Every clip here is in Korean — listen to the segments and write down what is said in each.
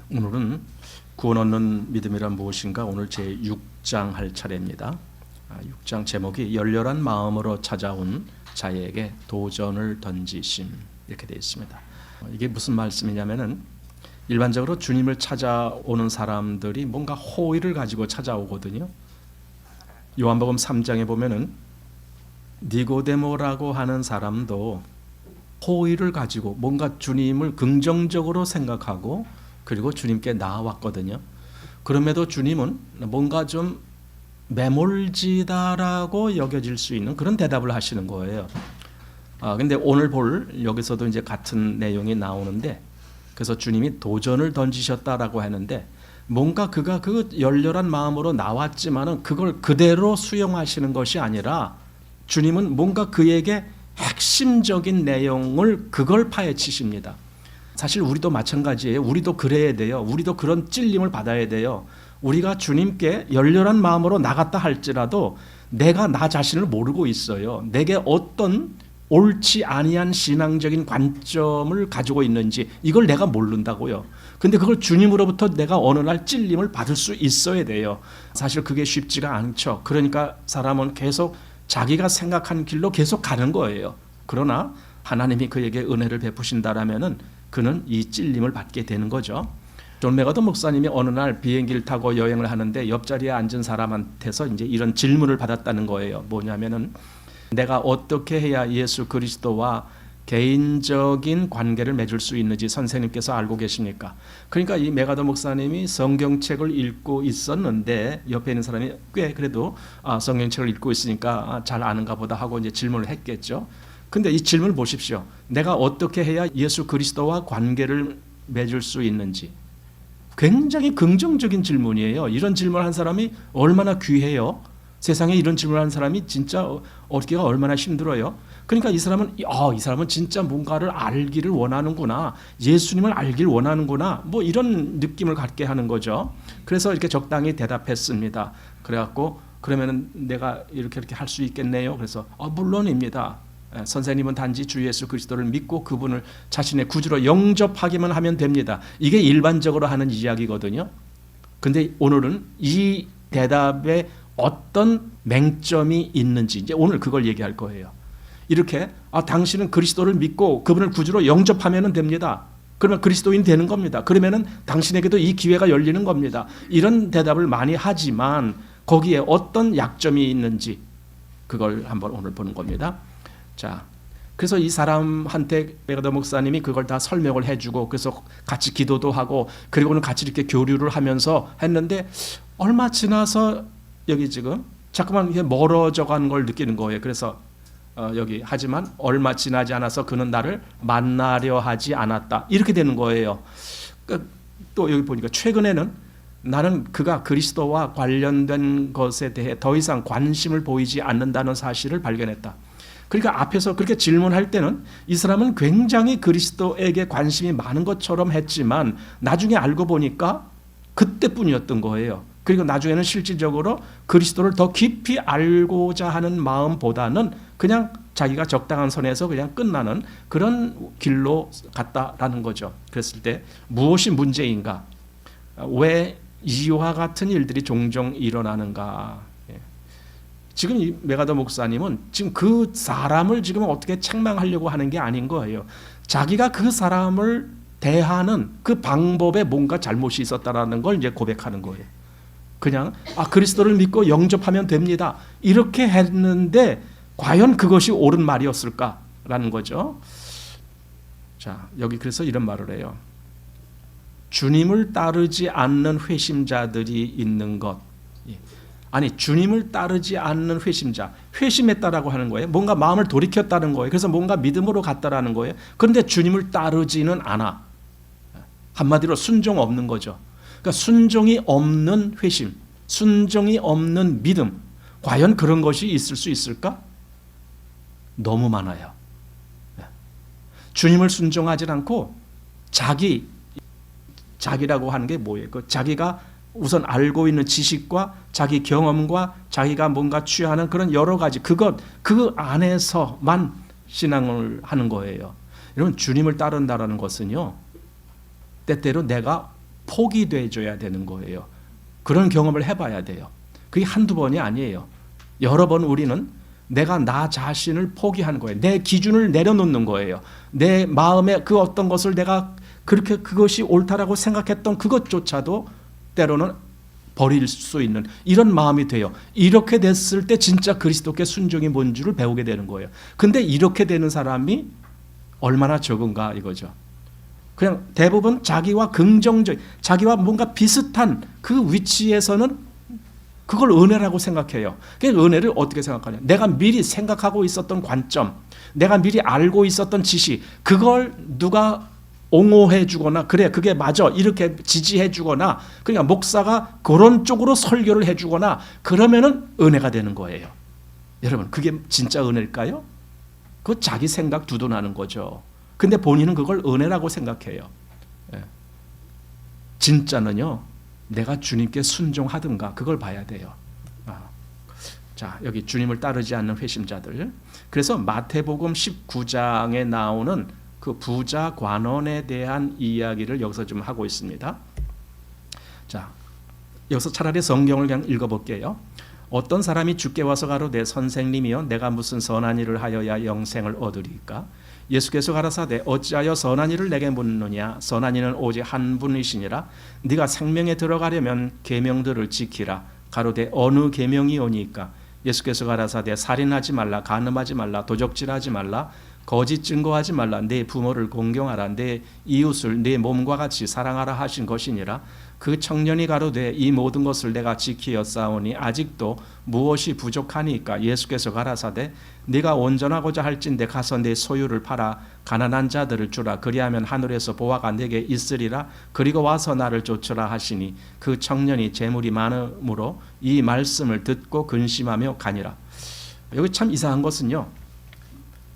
오늘은 구원 얻는 믿음이란 무엇인가 오늘 제 6장 할 차례입니다. 6장 제목이 열렬한 마음으로 찾아온 자에게 도전을 던지심 이렇게 되어 있습니다. 이게 무슨 말씀이냐면은 일반적으로 주님을 찾아오는 사람들이 뭔가 호의를 가지고 찾아오거든요. 요한복음 3장에 보면은 니고데모라고 하는 사람도 호의를 가지고 뭔가 주님을 긍정적으로 생각하고 그리고 주님께 나아왔거든요. 그럼에도 주님은 뭔가 좀 매몰지다라고 여겨질 수 있는 그런 대답을 하시는 거예요. 근데 오늘 볼 여기서도 이제 같은 내용이 나오는데, 그래서 주님이 도전을 던지셨다라고 하는데, 뭔가 그가 그 열렬한 마음으로 나왔지만은 그걸 그대로 수용하시는 것이 아니라 주님은 뭔가 그에게 핵심적인 내용을 그걸 파헤치십니다. 사실 우리도 마찬가지예요. 우리도 그래야 돼요. 우리도 그런 찔림을 받아야 돼요. 우리가 주님께 열렬한 마음으로 나갔다 할지라도 내가 나 자신을 모르고 있어요. 내게 어떤 옳지 아니한 신앙적인 관점을 가지고 있는지 이걸 내가 모른다고요. 근데 그걸 주님으로부터 내가 어느 날 찔림을 받을 수 있어야 돼요. 사실 그게 쉽지가 않죠. 그러니까 사람은 계속 자기가 생각한 길로 계속 가는 거예요. 그러나 하나님이 그에게 은혜를 베푸신다라면은 그는 이 찔림을 받게 되는 거죠. 존 맥어더 목사님이 어느 날 비행기를 타고 여행을 하는데 옆자리에 앉은 사람한테서 이제 이런 질문을 받았다는 거예요. 뭐냐면은 내가 어떻게 해야 예수 그리스도와 개인적인 관계를 맺을 수 있는지 선생님께서 알고 계십니까? 그러니까 이 맥어더 목사님이 성경책을 읽고 있었는데 옆에 있는 사람이 꽤 그래도 성경책을 읽고 있으니까 잘 아는가 보다 하고 이제 질문을 했겠죠. 근데 이 질문을 보십시오. 내가 어떻게 해야 예수 그리스도와 관계를 맺을 수 있는지. 굉장히 긍정적인 질문이에요. 이런 질문을 한 사람이 얼마나 귀해요. 세상에 이런 질문을 한 사람이 진짜 얻기가 얼마나 힘들어요. 그러니까 이 사람은 진짜 뭔가를 알기를 원하는구나. 예수님을 알기를 원하는구나. 뭐 이런 느낌을 갖게 하는 거죠. 그래서 이렇게 적당히 대답했습니다. 그래갖고 그러면은 내가 이렇게 할 수 있겠네요. 그래서 물론입니다. 선생님은 단지 주 예수 그리스도를 믿고 그분을 자신의 구주로 영접하기만 하면 됩니다. 이게 일반적으로 하는 이야기거든요. 근데 오늘은 이 대답에 어떤 맹점이 있는지 이제 오늘 그걸 얘기할 거예요. 이렇게 당신은 그리스도를 믿고 그분을 구주로 영접하면 됩니다. 그러면 그리스도인 되는 겁니다. 그러면은 당신에게도 이 기회가 열리는 겁니다. 이런 대답을 많이 하지만 거기에 어떤 약점이 있는지 그걸 한번 오늘 보는 겁니다. 자, 그래서 이 사람한테 맥어더 목사님이 그걸 다 설명을 해주고 그래서 같이 기도도 하고 그리고는 같이 이렇게 교류를 하면서 했는데 얼마 지나서 여기 지금 자꾸만 이게 멀어져 가는 걸 느끼는 거예요. 그래서 여기 하지만 얼마 지나지 않아서 그는 나를 만나려 하지 않았다. 이렇게 되는 거예요. 또 여기 보니까 최근에는 나는 그가 그리스도와 관련된 것에 대해 더 이상 관심을 보이지 않는다는 사실을 발견했다. 그러니까 앞에서 그렇게 질문할 때는 이 사람은 굉장히 그리스도에게 관심이 많은 것처럼 했지만 나중에 알고 보니까 그때뿐이었던 거예요. 그리고 나중에는 실질적으로 그리스도를 더 깊이 알고자 하는 마음보다는 그냥 자기가 적당한 선에서 그냥 끝나는 그런 길로 갔다라는 거죠. 그랬을 때 무엇이 문제인가? 왜 이와 같은 일들이 종종 일어나는가? 지금 이 맥어더 목사님은 지금 그 사람을 지금 어떻게 책망하려고 하는 게 아닌 거예요. 자기가 그 사람을 대하는 그 방법에 뭔가 잘못이 있었다라는 걸 이제 고백하는 거예요. 그냥 그리스도를 믿고 영접하면 됩니다. 이렇게 했는데 과연 그것이 옳은 말이었을까라는 거죠. 자, 여기 그래서 이런 말을 해요. 주님을 따르지 않는 회심자들이 있는 것. 아니, 주님을 따르지 않는 회심자, 회심했다라고 하는 거예요. 뭔가 마음을 돌이켰다는 거예요. 그래서 뭔가 믿음으로 갔다라는 거예요. 그런데 주님을 따르지는 않아. 한마디로 순종 없는 거죠. 그러니까 순종이 없는 회심, 순종이 없는 믿음, 과연 그런 것이 있을 수 있을까? 너무 많아요. 주님을 순종하지 않고 자기라고 하는 게 뭐예요? 자기가 우선 알고 있는 지식과 자기 경험과 자기가 뭔가 취하는 그런 여러 가지 그 안에서만 신앙을 하는 거예요. 여러분, 주님을 따른다라는 것은요, 때때로 내가 포기돼 줘야 되는 거예요. 그런 경험을 해봐야 돼요. 그게 한두 번이 아니에요. 여러 번 우리는 내가 나 자신을 포기하는 거예요. 내 기준을 내려놓는 거예요. 내 마음에 그 어떤 것을 내가 그렇게 그것이 옳다라고 생각했던 그것조차도 때로는 버릴 수 있는 이런 마음이 돼요. 이렇게 됐을 때 진짜 그리스도께 순종이 뭔 줄을 배우게 되는 거예요. 근데 이렇게 되는 사람이 얼마나 적은가 이거죠. 그냥 대부분 자기와 긍정적, 자기와 뭔가 비슷한 그 위치에서는 그걸 은혜라고 생각해요. 그 은혜를 어떻게 생각하냐? 내가 미리 생각하고 있었던 관점, 내가 미리 알고 있었던 지식, 그걸 누가 옹호해 주거나 그래 그게 맞아 이렇게 지지해 주거나 그러니까 목사가 그런 쪽으로 설교를 해 주거나 그러면은 은혜가 되는 거예요. 여러분 그게 진짜 은혜일까요? 그거 자기 생각 두둔하는 거죠. 근데 본인은 그걸 은혜라고 생각해요. 진짜는요, 내가 주님께 순종하든가 그걸 봐야 돼요. 자, 여기 주님을 따르지 않는 회심자들. 그래서 마태복음 19장에 나오는 그 부자 관원에 대한 이야기를 여기서 좀 하고 있습니다. 자, 여기서 차라리 성경을 그냥 읽어볼게요. 어떤 사람이 주께 와서 가로되 선생님이여 내가 무슨 선한 일을 하여야 영생을 얻으리까? 예수께서 가라사대 어찌하여 선한 일을 내게 묻느냐? 선한 이는 오직 한 분이시니라. 네가 생명에 들어가려면 계명들을 지키라. 가로되 어느 계명이오니까? 예수께서 가라사대 살인하지 말라, 간음하지 말라, 도적질하지 말라, 거짓 증거하지 말라, 내 부모를 공경하라, 내 이웃을 내 몸과 같이 사랑하라 하신 것이니라. 그 청년이 가로되 이 모든 것을 내가 지키었사오니 아직도 무엇이 부족하니까? 예수께서 가라사대 네가 온전하고자 할진대 가서 내 소유를 팔아 가난한 자들을 주라. 그리하면 하늘에서 보화가 내게 있으리라. 그리고 와서 나를 쫓으라 하시니 그 청년이 재물이 많으므로 이 말씀을 듣고 근심하며 가니라. 여기 참 이상한 것은요,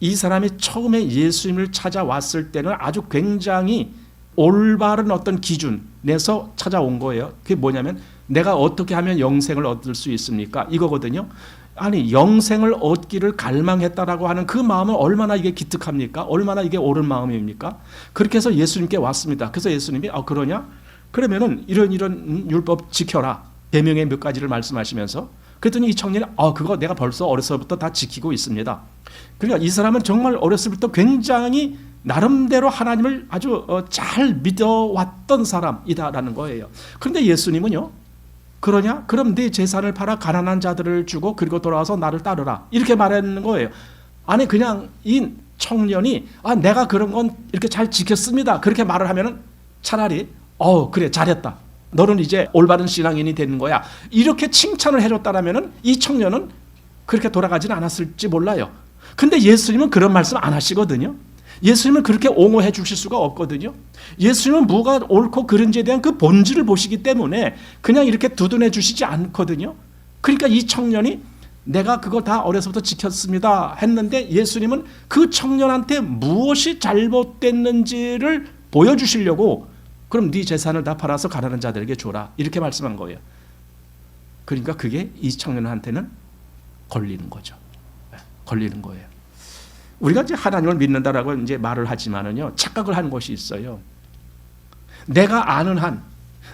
이 사람이 처음에 예수님을 찾아왔을 때는 아주 굉장히 올바른 어떤 기준에서 찾아온 거예요. 그게 뭐냐면 내가 어떻게 하면 영생을 얻을 수 있습니까? 이거거든요. 아니 영생을 얻기를 갈망했다라고 하는 그 마음은 얼마나 이게 기특합니까? 얼마나 이게 옳은 마음입니까? 그렇게 해서 예수님께 왔습니다. 그래서 예수님이 그러냐? 그러면은 이런 율법 지켜라. 계명의 몇 가지를 말씀하시면서 그랬더니 이 청년이 그거 내가 벌써 어려서부터 다 지키고 있습니다. 그러니까 이 사람은 정말 어렸을 때부터 굉장히 나름대로 하나님을 아주 잘 믿어왔던 사람이다라는 거예요. 그런데 예수님은요, 그러냐? 그럼 네 재산을 팔아 가난한 자들을 주고 그리고 돌아와서 나를 따르라. 이렇게 말하는 거예요. 아니 그냥 이 청년이 내가 그런 건 이렇게 잘 지켰습니다. 그렇게 말을 하면은 차라리 그래 잘했다. 너는 이제 올바른 신앙인이 되는 거야. 이렇게 칭찬을 해줬다라면은 이 청년은 그렇게 돌아가지는 않았을지 몰라요. 근데 예수님은 그런 말씀 안 하시거든요. 예수님은 그렇게 옹호해 주실 수가 없거든요. 예수님은 뭐가 옳고 그른지에 대한 그 본질을 보시기 때문에 그냥 이렇게 두둔해 주시지 않거든요. 그러니까 이 청년이 내가 그거 다 어려서부터 지켰습니다 했는데 예수님은 그 청년한테 무엇이 잘못됐는지를 보여주시려고 그럼 네 재산을 다 팔아서 가난한 자들에게 줘라 이렇게 말씀한 거예요. 그러니까 그게 이 청년한테는 걸리는 거죠. 걸리는 거예요. 우리가 이제 하나님을 믿는다라고 이제 말을 하지만은요, 착각을 하는 것이 있어요. 내가 아는 한,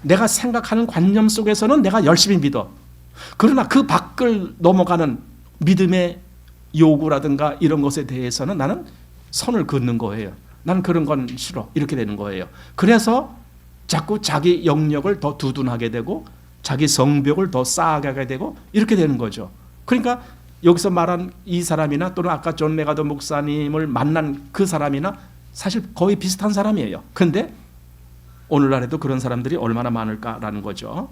내가 생각하는 관념 속에서는 내가 열심히 믿어. 그러나 그 밖을 넘어가는 믿음의 요구라든가 이런 것에 대해서는 나는 선을 긋는 거예요. 나는 그런 건 싫어. 이렇게 되는 거예요. 그래서 자꾸 자기 영역을 더 두둔하게 되고 자기 성벽을 더 쌓아가게 되고 이렇게 되는 거죠. 그러니까 여기서 말한 이 사람이나 또는 아까 존 메가더 목사님을 만난 그 사람이나 사실 거의 비슷한 사람이에요. 근데 오늘날에도 그런 사람들이 얼마나 많을까라는 거죠.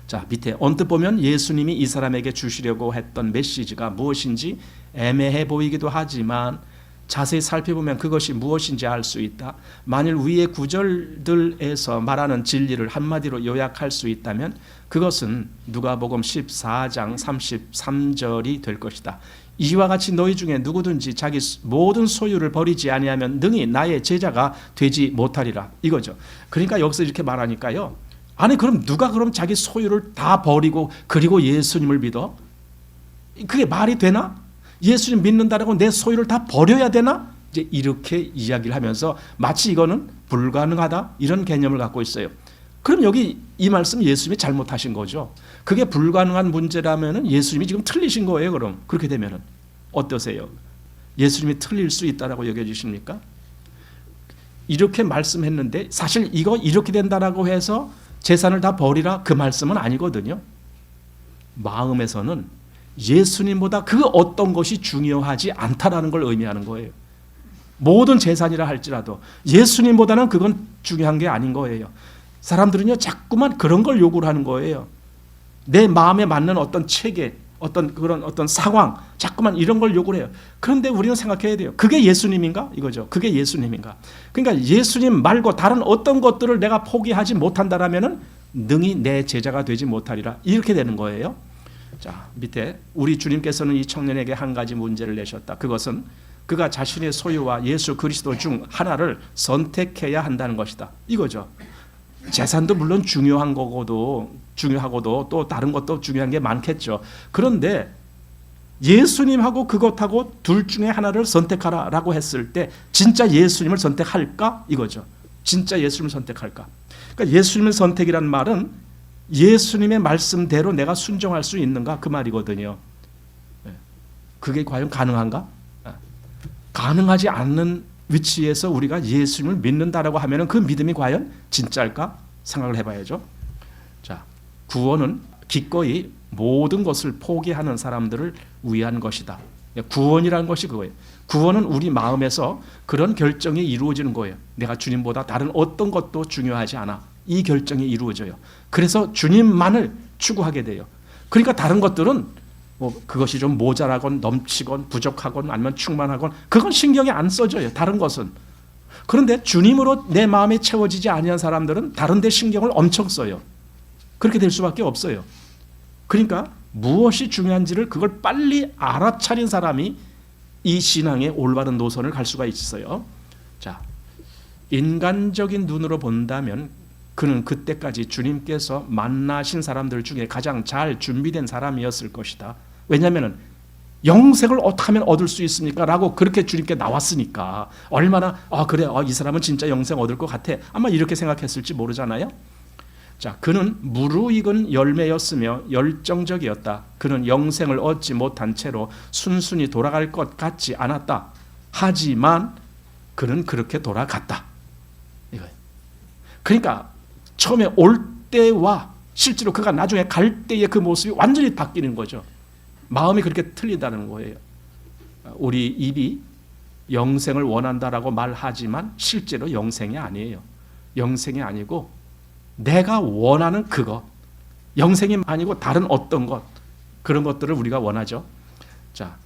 자, 밑에 언뜻 보면 예수님이 이 사람에게 주시려고 했던 메시지가 무엇인지 애매해 보이기도 하지만 자세히 살펴보면 그것이 무엇인지 알 수 있다. 만일 위의 구절들에서 말하는 진리를 한마디로 요약할 수 있다면 그것은 누가복음 14장 33절이 될 것이다. 이와 같이 너희 중에 누구든지 자기 모든 소유를 버리지 아니하면 능히 나의 제자가 되지 못하리라. 이거죠. 그러니까 여기서 이렇게 말하니까요. 아니 그럼 누가 그럼 자기 소유를 다 버리고 그리고 예수님을 믿어? 그게 말이 되나? 예수님 믿는다라고 내 소유를 다 버려야 되나? 이제 이렇게 이야기를 하면서 마치 이거는 불가능하다 이런 개념을 갖고 있어요. 그럼 여기 이 말씀 예수님이 잘못하신 거죠. 그게 불가능한 문제라면 예수님이 지금 틀리신 거예요. 그럼 그렇게 되면 어떠세요? 예수님이 틀릴 수 있다라고 여겨지십니까? 이렇게 말씀했는데 사실 이거 이렇게 된다라고 해서 재산을 다 버리라 그 말씀은 아니거든요. 마음에서는 예수님보다 그 어떤 것이 중요하지 않다라는 걸 의미하는 거예요. 모든 재산이라 할지라도 예수님보다는 그건 중요한 게 아닌 거예요. 사람들은요 자꾸만 그런 걸 요구를 하는 거예요. 내 마음에 맞는 어떤 체계, 어떤 상황, 자꾸만 이런 걸 요구를 해요. 그런데 우리는 생각해야 돼요. 그게 예수님인가? 이거죠. 그게 예수님인가? 그러니까 예수님 말고 다른 어떤 것들을 내가 포기하지 못한다라면은 능히 내 제자가 되지 못하리라. 이렇게 되는 거예요. 자, 밑에 우리 주님께서는 이 청년에게 한 가지 문제를 내셨다. 그것은 그가 자신의 소유와 예수 그리스도 중 하나를 선택해야 한다는 것이다. 이거죠. 재산도 물론 중요하고도 또 다른 것도 중요한 게 많겠죠. 그런데 예수님하고 그것하고 둘 중에 하나를 선택하라라고 했을 때 진짜 예수님을 선택할까? 이거죠. 진짜 예수님을 선택할까? 그러니까 예수님의 선택이란 말은 예수님의 말씀대로 내가 순종할 수 있는가 그 말이거든요. 그게 과연 가능한가? 가능하지 않는 위치에서 우리가 예수님을 믿는다라고 하면 그 믿음이 과연 진짜일까? 생각을 해봐야죠. 자, 구원은 기꺼이 모든 것을 포기하는 사람들을 위한 것이다. 구원이라는 것이 그거예요. 구원은 우리 마음에서 그런 결정이 이루어지는 거예요. 내가 주님보다 다른 어떤 것도 중요하지 않아. 이 결정이 이루어져요. 그래서 주님만을 추구하게 돼요. 그러니까 다른 것들은 그것이 좀 모자라건 넘치건 부족하건 아니면 충만하건 그건 신경이 안 써져요. 다른 것은. 그런데 주님으로 내 마음에 채워지지 아니한 사람들은 다른 데 신경을 엄청 써요. 그렇게 될 수밖에 없어요. 그러니까 무엇이 중요한지를 그걸 빨리 알아차린 사람이 이 신앙의 올바른 노선을 갈 수가 있어요. 자, 인간적인 눈으로 본다면 그는 그때까지 주님께서 만나신 사람들 중에 가장 잘 준비된 사람이었을 것이다. 왜냐하면 영생을 어떻게 하면 얻을 수 있습니까? 라고 그렇게 주님께 나왔으니까 얼마나 그래 이 사람은 진짜 영생 얻을 것 같아. 아마 이렇게 생각했을지 모르잖아요. 자, 그는 무르익은 열매였으며 열정적이었다. 그는 영생을 얻지 못한 채로 순순히 돌아갈 것 같지 않았다. 하지만 그는 그렇게 돌아갔다. 이거예요. 그러니까 처음에 올 때와 실제로 그가 나중에 갈 때의 그 모습이 완전히 바뀌는 거죠. 마음이 그렇게 틀리다는 거예요. 우리 입이 영생을 원한다라고 말하지만 실제로 영생이 아니에요. 영생이 아니고 내가 원하는 그것, 영생이 아니고 다른 어떤 것, 그런 것들을 우리가 원하죠. 자,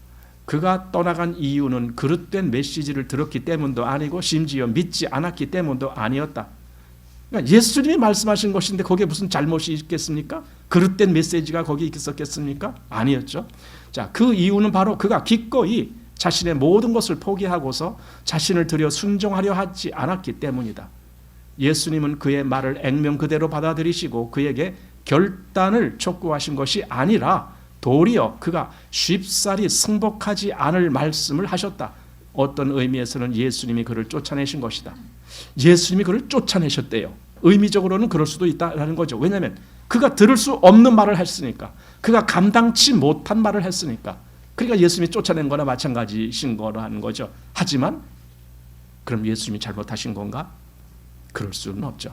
그가 떠나간 이유는 그릇된 메시지를 들었기 때문도 아니고 심지어 믿지 않았기 때문도 아니었다. 그러니까 예수님이 말씀하신 것인데 거기에 무슨 잘못이 있겠습니까? 그릇된 메시지가 거기 있었겠습니까? 아니었죠. 자, 그 이유는 바로 그가 기꺼이 자신의 모든 것을 포기하고서 자신을 들여 순종하려 하지 않았기 때문이다. 예수님은 그의 말을 액면 그대로 받아들이시고 그에게 결단을 촉구하신 것이 아니라 도리어 그가 쉽사리 승복하지 않을 말씀을 하셨다. 어떤 의미에서는 예수님이 그를 쫓아내신 것이다. 예수님이 그를 쫓아내셨대요. 의미적으로는 그럴 수도 있다는 거죠. 왜냐하면 그가 들을 수 없는 말을 했으니까, 그가 감당치 못한 말을 했으니까. 그러니까 예수님이 쫓아낸 거나 마찬가지신 거라는 거죠. 하지만 그럼 예수님이 잘못하신 건가? 그럴 수는 없죠.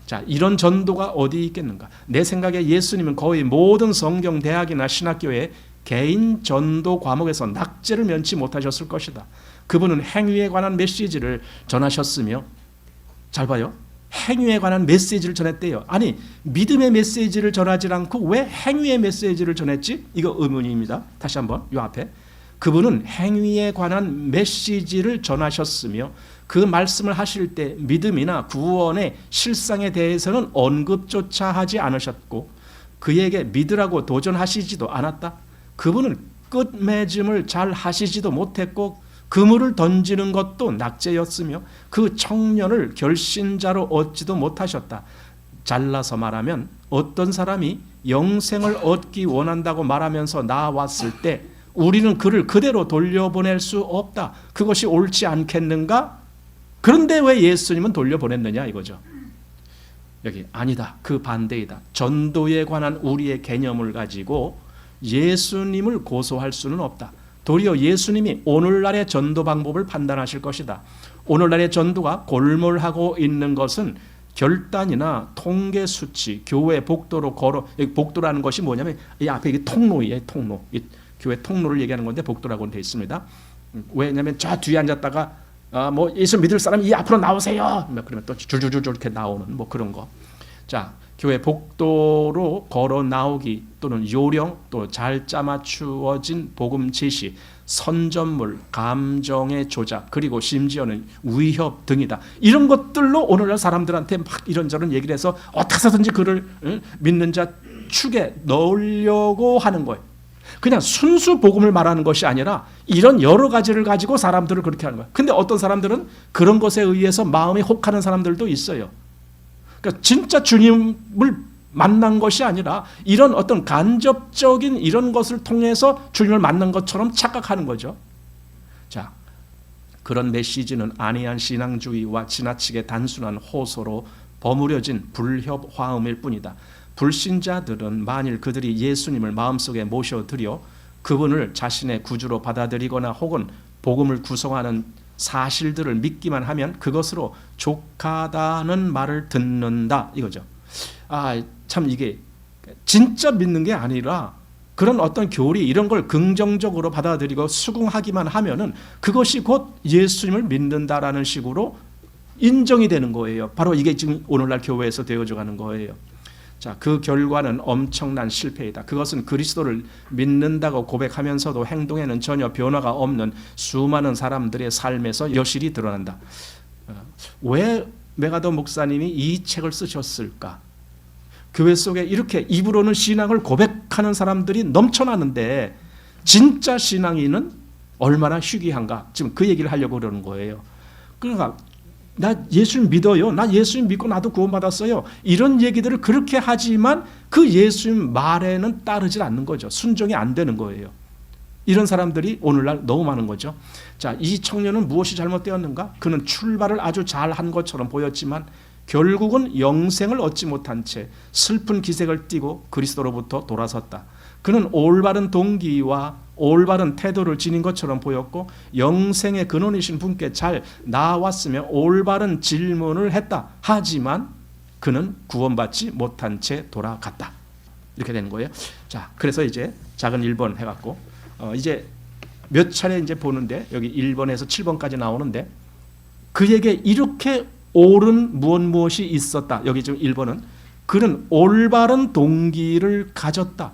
자, 이런 전도가 어디 있겠는가? 내 생각에 예수님은 거의 모든 성경 대학이나 신학교의 개인 전도 과목에서 낙제를 면치 못하셨을 것이다. 그분은 행위에 관한 메시지를 전하셨으며, 잘 봐요. 행위에 관한 메시지를 전했대요. 아니, 믿음의 메시지를 전하지 않고 왜 행위의 메시지를 전했지? 이거 의문입니다. 다시 한번 이 앞에. 그분은 행위에 관한 메시지를 전하셨으며 그 말씀을 하실 때 믿음이나 구원의 실상에 대해서는 언급조차 하지 않으셨고 그에게 믿으라고 도전하시지도 않았다. 그분은 끝맺음을 잘 하시지도 못했고 그물을 던지는 것도 낙제였으며 그 청년을 결신자로 얻지도 못하셨다. 잘라서 말하면 어떤 사람이 영생을 얻기 원한다고 말하면서 나왔을 때 우리는 그를 그대로 돌려보낼 수 없다. 그것이 옳지 않겠는가? 그런데 왜 예수님은 돌려보냈느냐 이거죠. 여기 아니다. 그 반대이다. 전도에 관한 우리의 개념을 가지고 예수님을 고소할 수는 없다. 도리어 예수님이 오늘날의 전도 방법을 판단하실 것이다. 오늘날의 전도가 골몰하고 있는 것은 결단이나 통계 수치, 교회 복도로 걸어, 복도라는 것이 뭐냐면 이 앞에 이게 통로예요. 통로. 이 교회 통로를 얘기하는 건데 복도라고 되어 있습니다. 왜냐하면 저 뒤에 앉았다가 뭐 예수 믿을 사람이 이 앞으로 나오세요. 그러면 또 줄줄줄 이렇게 나오는 뭐 그런 거. 자, 교회 복도로 걸어 나오기 또는 요령 또 잘 짜맞추어진 복음 제시, 선전물, 감정의 조작 그리고 심지어는 위협 등이다. 이런 것들로 오늘날 사람들한테 막 이런저런 얘기를 해서 어떻게 해서든지 그를 믿는 자 축에 넣으려고 하는 거예요. 그냥 순수 복음을 말하는 것이 아니라 이런 여러 가지를 가지고 사람들을 그렇게 하는 거예요. 근데 어떤 사람들은 그런 것에 의해서 마음이 혹하는 사람들도 있어요. 그러니까 진짜 주님을 만난 것이 아니라 이런 어떤 간접적인 이런 것을 통해서 주님을 만난 것처럼 착각하는 거죠. 자, 그런 메시지는 안이한 신앙주의와 지나치게 단순한 호소로 버무려진 불협 화음일 뿐이다. 불신자들은 만일 그들이 예수님을 마음속에 모셔들여 그분을 자신의 구주로 받아들이거나 혹은 복음을 구성하는 사실들을 믿기만 하면 그것으로 족하다는 말을 듣는다 이거죠. 참 이게 진짜 믿는 게 아니라 그런 어떤 교리 이런 걸 긍정적으로 받아들이고 수긍하기만 하면은 그것이 곧 예수님을 믿는다라는 식으로 인정이 되는 거예요. 바로 이게 지금 오늘날 교회에서 되어져 가는 거예요. 자, 그 결과는 엄청난 실패이다. 그것은 그리스도를 믿는다고 고백하면서도 행동에는 전혀 변화가 없는 수많은 사람들의 삶에서 여실히 드러난다. 왜 메가더 목사님이 이 책을 쓰셨을까? 교회 속에 이렇게 입으로는 신앙을 고백하는 사람들이 넘쳐나는데 진짜 신앙인은 얼마나 희귀한가? 지금 그 얘기를 하려고 그러는 거예요. 그러니까 나 예수님 믿어요. 나 예수님 믿고 나도 구원받았어요. 이런 얘기들을 그렇게 하지만 그 예수님 말에는 따르질 않는 거죠. 순종이 안 되는 거예요. 이런 사람들이 오늘날 너무 많은 거죠. 자, 이 청년은 무엇이 잘못되었는가? 그는 출발을 아주 잘한 것처럼 보였지만 결국은 영생을 얻지 못한 채 슬픈 기색을 띠고 그리스도로부터 돌아섰다. 그는 올바른 동기와 올바른 태도를 지닌 것처럼 보였고 영생의 근원이신 분께 잘 나왔으며 올바른 질문을 했다. 하지만 그는 구원받지 못한 채 돌아갔다. 이렇게 되는 거예요. 자, 그래서 이제 작은 1번 해갖고 이제 몇 차례 이제 보는데 여기 1번에서 7번까지 나오는데 그에게 이렇게 옳은 무엇이 있었다. 여기 지금 1번은 그는 올바른 동기를 가졌다.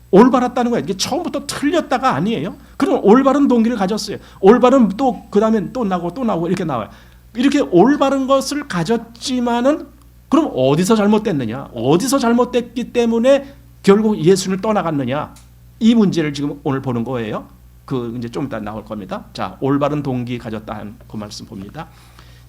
올바랐다는 거예요. 이게 처음부터 틀렸다가 아니에요. 그럼 올바른 동기를 가졌어요. 올바른 또 그다음에 또 나오고 이렇게 나와요. 이렇게 올바른 것을 가졌지만은 그럼 어디서 잘못됐느냐? 어디서 잘못됐기 때문에 결국 예수님을 떠나갔느냐? 이 문제를 지금 오늘 보는 거예요. 그 이제 좀 이따 나올 겁니다. 자, 올바른 동기 가졌다 하는 그 말씀 봅니다.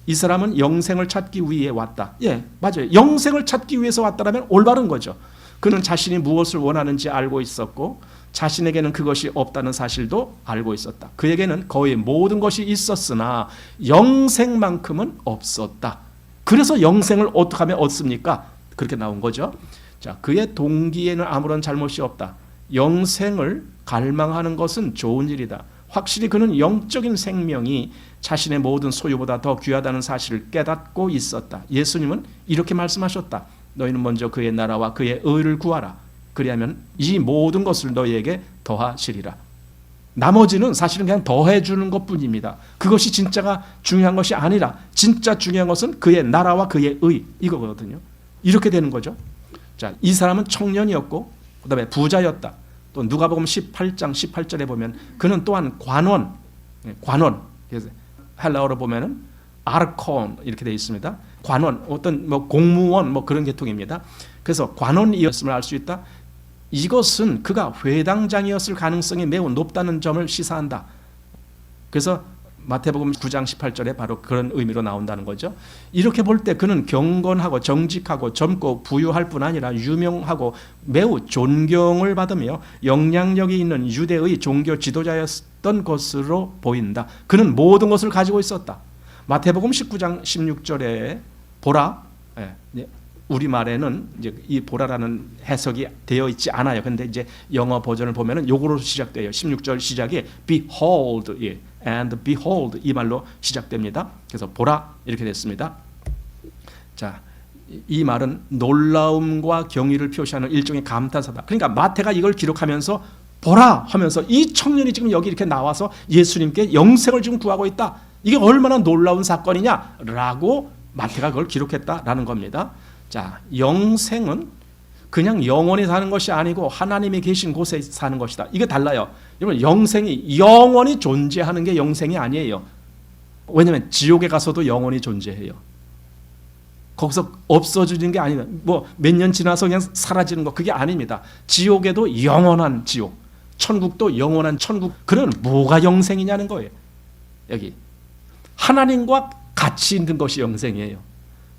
이 사람은 영생을 찾기 위해 왔다. 예, 맞아요. 영생을 찾기 위해서 왔다라면 올바른 거죠. 그는 자신이 무엇을 원하는지 알고 있었고 자신에게는 그것이 없다는 사실도 알고 있었다. 그에게는 거의 모든 것이 있었으나 영생만큼은 없었다. 그래서 영생을 어떻게 하면 얻습니까? 그렇게 나온 거죠. 자, 그의 동기에는 아무런 잘못이 없다. 영생을 갈망하는 것은 좋은 일이다. 확실히 그는 영적인 생명이 자신의 모든 소유보다 더 귀하다는 사실을 깨닫고 있었다. 예수님은 이렇게 말씀하셨다. 너희는 먼저 그의 나라와 그의 의를 구하라. 그리하면 이 모든 것을 너희에게 더하시리라. 나머지는 사실은 그냥 더해주는 것뿐입니다. 그것이 진짜가 중요한 것이 아니라 진짜 중요한 것은 그의 나라와 그의 의 이거거든요. 이렇게 되는 거죠. 자, 이 사람은 청년이었고 그 다음에 부자였다. 또 누가복음 18장 18절에 보면 그는 또한 관원 헬라어로 보면은 아르콘 이렇게 되어 있습니다. 관원, 어떤 뭐 공무원 뭐 그런 계통입니다. 그래서 관원이었음을 알 수 있다. 이것은 그가 회당장이었을 가능성이 매우 높다는 점을 시사한다. 그래서 마태복음 9장 18절에 바로 그런 의미로 나온다는 거죠. 이렇게 볼 때 그는 경건하고 정직하고 젊고 부유할 뿐 아니라 유명하고 매우 존경을 받으며 영향력이 있는 유대의 종교 지도자였던 것으로 보인다. 그는 모든 것을 가지고 있었다. 마태복음 19장 16절에 보라, 우리말에는 이제 이 보라라는 해석이 되어 있지 않아요. 근데 이제 영어 버전을 보면은 요거로 시작돼요. 16절 시작이 behold, and behold 이 말로 시작됩니다. 그래서 보라 이렇게 됐습니다. 자, 이 말은 놀라움과 경의를 표시하는 일종의 감탄사다. 그러니까 마태가 이걸 기록하면서 보라 하면서 이 청년이 지금 여기 이렇게 나와서 예수님께 영생을 지금 구하고 있다. 이게 얼마나 놀라운 사건이냐라고 마태가 그걸 기록했다라는 겁니다. 자, 영생은 그냥 영원히 사는 것이 아니고 하나님이 계신 곳에 사는 것이다. 이게 달라요. 여러분, 영생이 영원히 존재하는 게 영생이 아니에요. 왜냐하면 지옥에 가서도 영원히 존재해요. 거기서 없어지는 게 아니다. 뭐 몇 년 지나서 그냥 사라지는 거 그게 아닙니다. 지옥에도 영원한 지옥, 천국도 영원한 천국. 그런 뭐가 영생이냐는 거예요. 여기 하나님과 같이 있는 것이 영생이에요.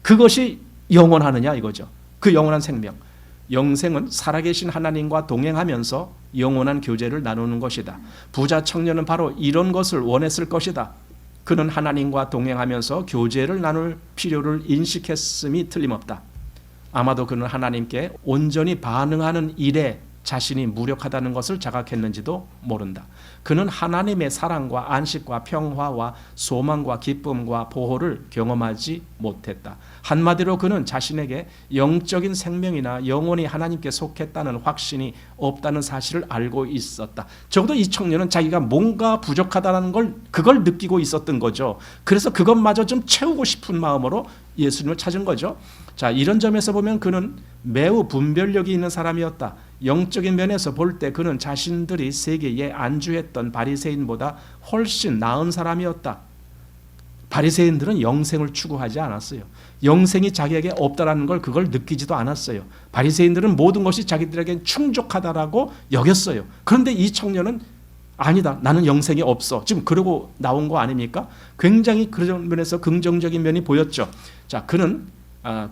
그것이 영원하느냐 이거죠. 그 영원한 생명. 영생은 살아계신 하나님과 동행하면서 영원한 교제를 나누는 것이다. 부자 청년은 바로 이런 것을 원했을 것이다. 그는 하나님과 동행하면서 교제를 나눌 필요를 인식했음이 틀림없다. 아마도 그는 하나님께 온전히 반응하는 일에 자신이 무력하다는 것을 자각했는지도 모른다. 그는 하나님의 사랑과 안식과 평화와 소망과 기쁨과 보호를 경험하지 못했다. 한마디로 그는 자신에게 영적인 생명이나 영원히 하나님께 속했다는 확신이 없다는 사실을 알고 있었다. 적어도 이 청년은 자기가 뭔가 부족하다는 걸 그걸 느끼고 있었던 거죠. 그래서 그것마저 좀 채우고 싶은 마음으로 예수님을 찾은 거죠. 자, 이런 점에서 보면 그는 매우 분별력이 있는 사람이었다. 영적인 면에서 볼 때 그는 자신들이 세계에 안주했던 바리새인보다 훨씬 나은 사람이었다. 바리새인들은 영생을 추구하지 않았어요. 영생이 자기에게 없다라는 걸 그걸 느끼지도 않았어요. 바리새인들은 모든 것이 자기들에게 충족하다라고 여겼어요. 그런데 이 청년은 아니다. 나는 영생이 없어. 지금 그러고 나온 거 아닙니까? 굉장히 그런 면에서 긍정적인 면이 보였죠. 자, 그는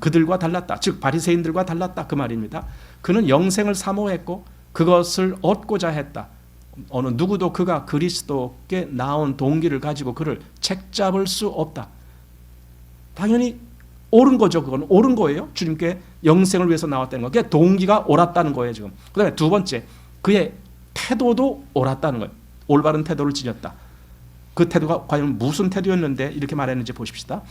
그들과 달랐다. 즉 바리새인들과 달랐다 그 말입니다. 그는 영생을 사모했고 그것을 얻고자 했다. 어느 누구도 그가 그리스도께 나온 동기를 가지고 그를 책잡을 수 없다. 당연히 옳은 거죠. 그건 옳은 거예요. 주님께 영생을 위해서 나왔다는 거. 그게 동기가 옳았다는 거예요. 지금. 그다음에 두 번째, 그의 태도도 옳았다는 거예요. 올바른 태도를 지녔다. 그 태도가 과연 무슨 태도였는데 이렇게 말했는지 보십시다.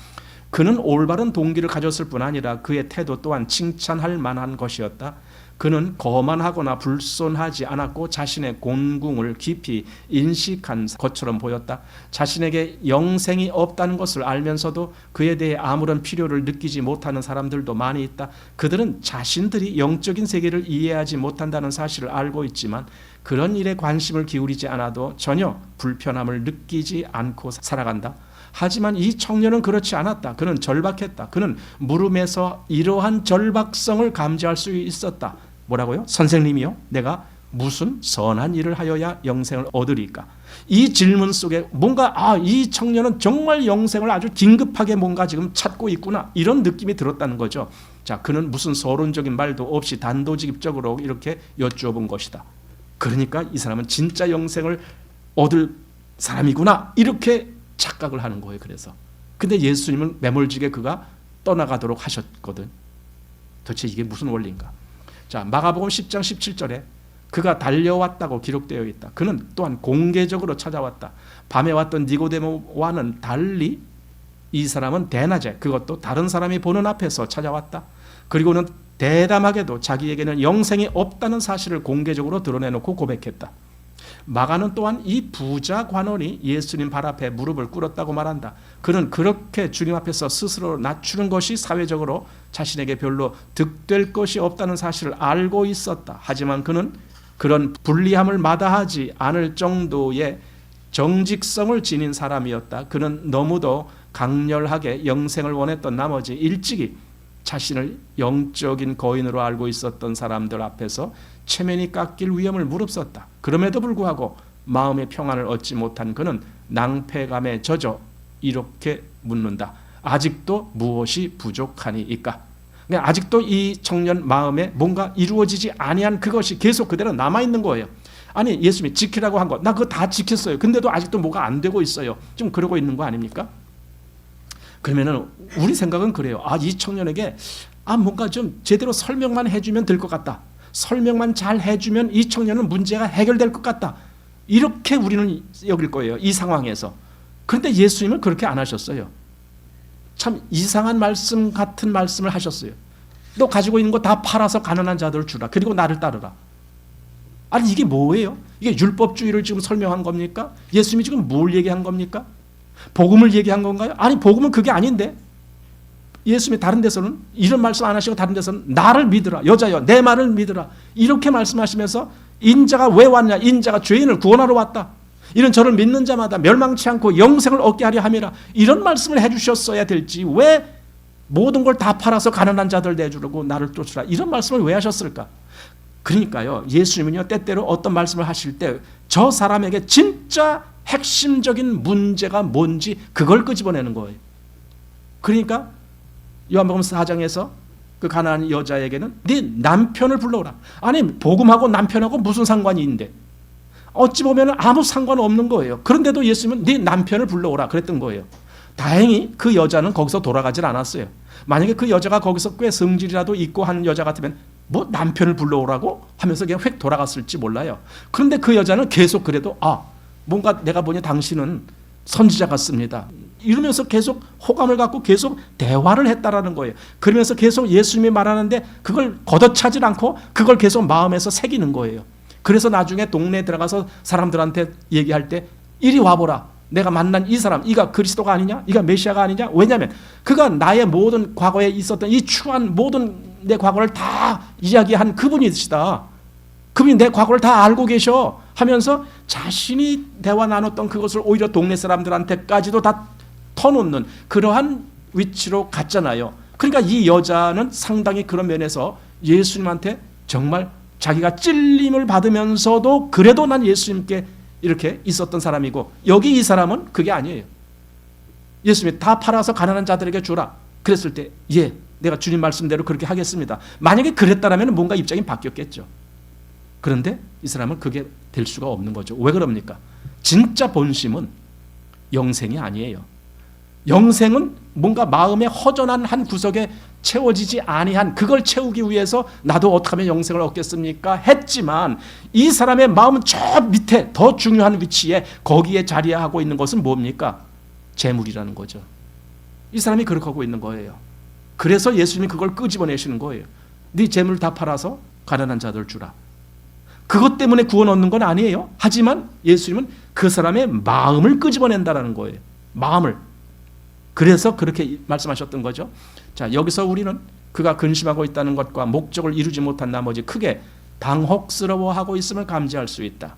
그는 올바른 동기를 가졌을 뿐 아니라 그의 태도 또한 칭찬할 만한 것이었다. 그는 거만하거나 불손하지 않았고 자신의 곤궁을 깊이 인식한 것처럼 보였다. 자신에게 영생이 없다는 것을 알면서도 그에 대해 아무런 필요를 느끼지 못하는 사람들도 많이 있다. 그들은 자신들이 영적인 세계를 이해하지 못한다는 사실을 알고 있지만 그런 일에 관심을 기울이지 않아도 전혀 불편함을 느끼지 않고 살아간다. 하지만 이 청년은 그렇지 않았다. 그는 절박했다. 그는 물음에서 이러한 절박성을 감지할 수 있었다. 뭐라고요? 선생님이요? 내가 무슨 선한 일을 하여야 영생을 얻으리까? 이 질문 속에 뭔가 이 청년은 정말 영생을 아주 긴급하게 뭔가 지금 찾고 있구나 이런 느낌이 들었다는 거죠. 자, 그는 무슨 서론적인 말도 없이 단도직입적으로 이렇게 여쭈어본 것이다. 그러니까 이 사람은 진짜 영생을 얻을 사람이구나 이렇게 착각을 하는 거예요. 그래서 근데 예수님은 매몰지게 그가 떠나가도록 하셨거든. 도대체 이게 무슨 원리인가? 자, 마가복음 10장 17절에 그가 달려왔다고 기록되어 있다. 그는 또한 공개적으로 찾아왔다. 밤에 왔던 니고데모와는 달리 이 사람은 대낮에 그것도 다른 사람이 보는 앞에서 찾아왔다. 그리고는 대담하게도 자기에게는 영생이 없다는 사실을 공개적으로 드러내놓고 고백했다. 마가는 또한 이 부자 관원이 예수님 발 앞에 무릎을 꿇었다고 말한다. 그는 그렇게 주님 앞에서 스스로 낮추는 것이 사회적으로 자신에게 별로 득될 것이 없다는 사실을 알고 있었다. 하지만 그는 그런 불리함을 마다하지 않을 정도의 정직성을 지닌 사람이었다. 그는 너무도 강렬하게 영생을 원했던 나머지 일찍이 자신을 영적인 거인으로 알고 있었던 사람들 앞에서 체면이 깎일 위험을 무릅썼다. 그럼에도 불구하고 마음의 평안을 얻지 못한 그는 낭패감에 젖어 이렇게 묻는다. 아직도 무엇이 부족하니이까? 그러니까 아직도 이 청년 마음에 뭔가 이루어지지 아니한 그것이 계속 그대로 남아있는 거예요. 아니 예수님이 지키라고 한 거 나 그거 다 지켰어요. 근데도 아직도 뭐가 안 되고 있어요. 좀 그러고 있는 거 아닙니까? 그러면은 우리 생각은 그래요. 이 청년에게 뭔가 좀 제대로 설명만 해주면 될 것 같다. 설명만 잘 해주면 이 청년은 문제가 해결될 것 같다. 이렇게 우리는 여길 거예요. 이 상황에서. 그런데 예수님은 그렇게 안 하셨어요. 참 이상한 말씀 같은 말씀을 하셨어요. 너 가지고 있는 거 다 팔아서 가난한 자들 주라. 그리고 나를 따르라. 아니 이게 뭐예요? 이게 율법주의를 지금 설명한 겁니까? 예수님이 지금 뭘 얘기한 겁니까? 복음을 얘기한 건가요? 아니 복음은 그게 아닌데 예수님이 다른 데서는 이런 말씀 안 하시고 다른 데서는 나를 믿으라. 여자여 내 말을 믿으라. 이렇게 말씀하시면서 인자가 왜 왔냐? 인자가 죄인을 구원하러 왔다. 이런 저를 믿는 자마다 멸망치 않고 영생을 얻게 하려 함이라. 이런 말씀을 해주셨어야 될지 왜 모든 걸 다 팔아서 가난한 자들 내주려고 나를 쫓으라. 이런 말씀을 왜 하셨을까? 그러니까요. 예수님은요. 때때로 어떤 말씀을 하실 때 저 사람에게 진짜 핵심적인 문제가 뭔지 그걸 끄집어내는 거예요. 그러니까 요한복음 4장에서 그 가난한 여자에게는 네 남편을 불러오라. 아니 복음하고 남편하고 무슨 상관이 있는데 어찌 보면 아무 상관없는 거예요. 그런데도 예수님은 네 남편을 불러오라 그랬던 거예요. 다행히 그 여자는 거기서 돌아가질 않았어요. 만약에 그 여자가 거기서 꽤 성질이라도 있고 한 여자 같으면 뭐 남편을 불러오라고 하면서 그냥 휙 돌아갔을지 몰라요. 그런데 그 여자는 계속 그래도 뭔가 내가 보니 당신은 선지자 같습니다. 이러면서 계속 호감을 갖고 계속 대화를 했다라는 거예요. 그러면서 계속 예수님이 말하는데 그걸 걷어차질 않고 그걸 계속 마음에서 새기는 거예요. 그래서 나중에 동네에 들어가서 사람들한테 얘기할 때 이리 와보라. 내가 만난 이 사람, 이가 그리스도가 아니냐? 이가 메시아가 아니냐? 왜냐하면 그가 나의 모든 과거에 있었던 이 추한 모든 내 과거를 다 이야기한 그분이시다. 그분이 내 과거를 다 알고 계셔 하면서 자신이 대화 나눴던 그것을 오히려 동네 사람들한테까지도 다 터놓는 그러한 위치로 갔잖아요. 그러니까 이 여자는 상당히 그런 면에서 예수님한테 정말 자기가 찔림을 받으면서도 그래도 난 예수님께 이렇게 있었던 사람이고 여기 이 사람은 그게 아니에요. 예수님이 다 팔아서 가난한 자들에게 주라. 그랬을 때 내가 주님 말씀대로 그렇게 하겠습니다. 만약에 그랬다면 뭔가 입장이 바뀌었겠죠. 그런데 이 사람은 그게 될 수가 없는 거죠. 왜 그럽니까? 진짜 본심은 영생이 아니에요. 영생은 뭔가 마음의 허전한 한 구석에 채워지지 아니한 그걸 채우기 위해서 나도 어떻게 하면 영생을 얻겠습니까? 했지만 이 사람의 마음은 저 밑에 더 중요한 위치에 거기에 자리하고 있는 것은 뭡니까? 재물이라는 거죠. 이 사람이 그렇게 하고 있는 거예요. 그래서 예수님이 그걸 끄집어내시는 거예요. 네 재물 다 팔아서 가난한 자들 주라. 그것 때문에 구원 얻는 건 아니에요. 하지만 예수님은 그 사람의 마음을 끄집어낸다는 거예요. 마음을. 그래서 그렇게 말씀하셨던 거죠. 자, 여기서 우리는 그가 근심하고 있다는 것과 목적을 이루지 못한 나머지 크게 당혹스러워하고 있음을 감지할 수 있다.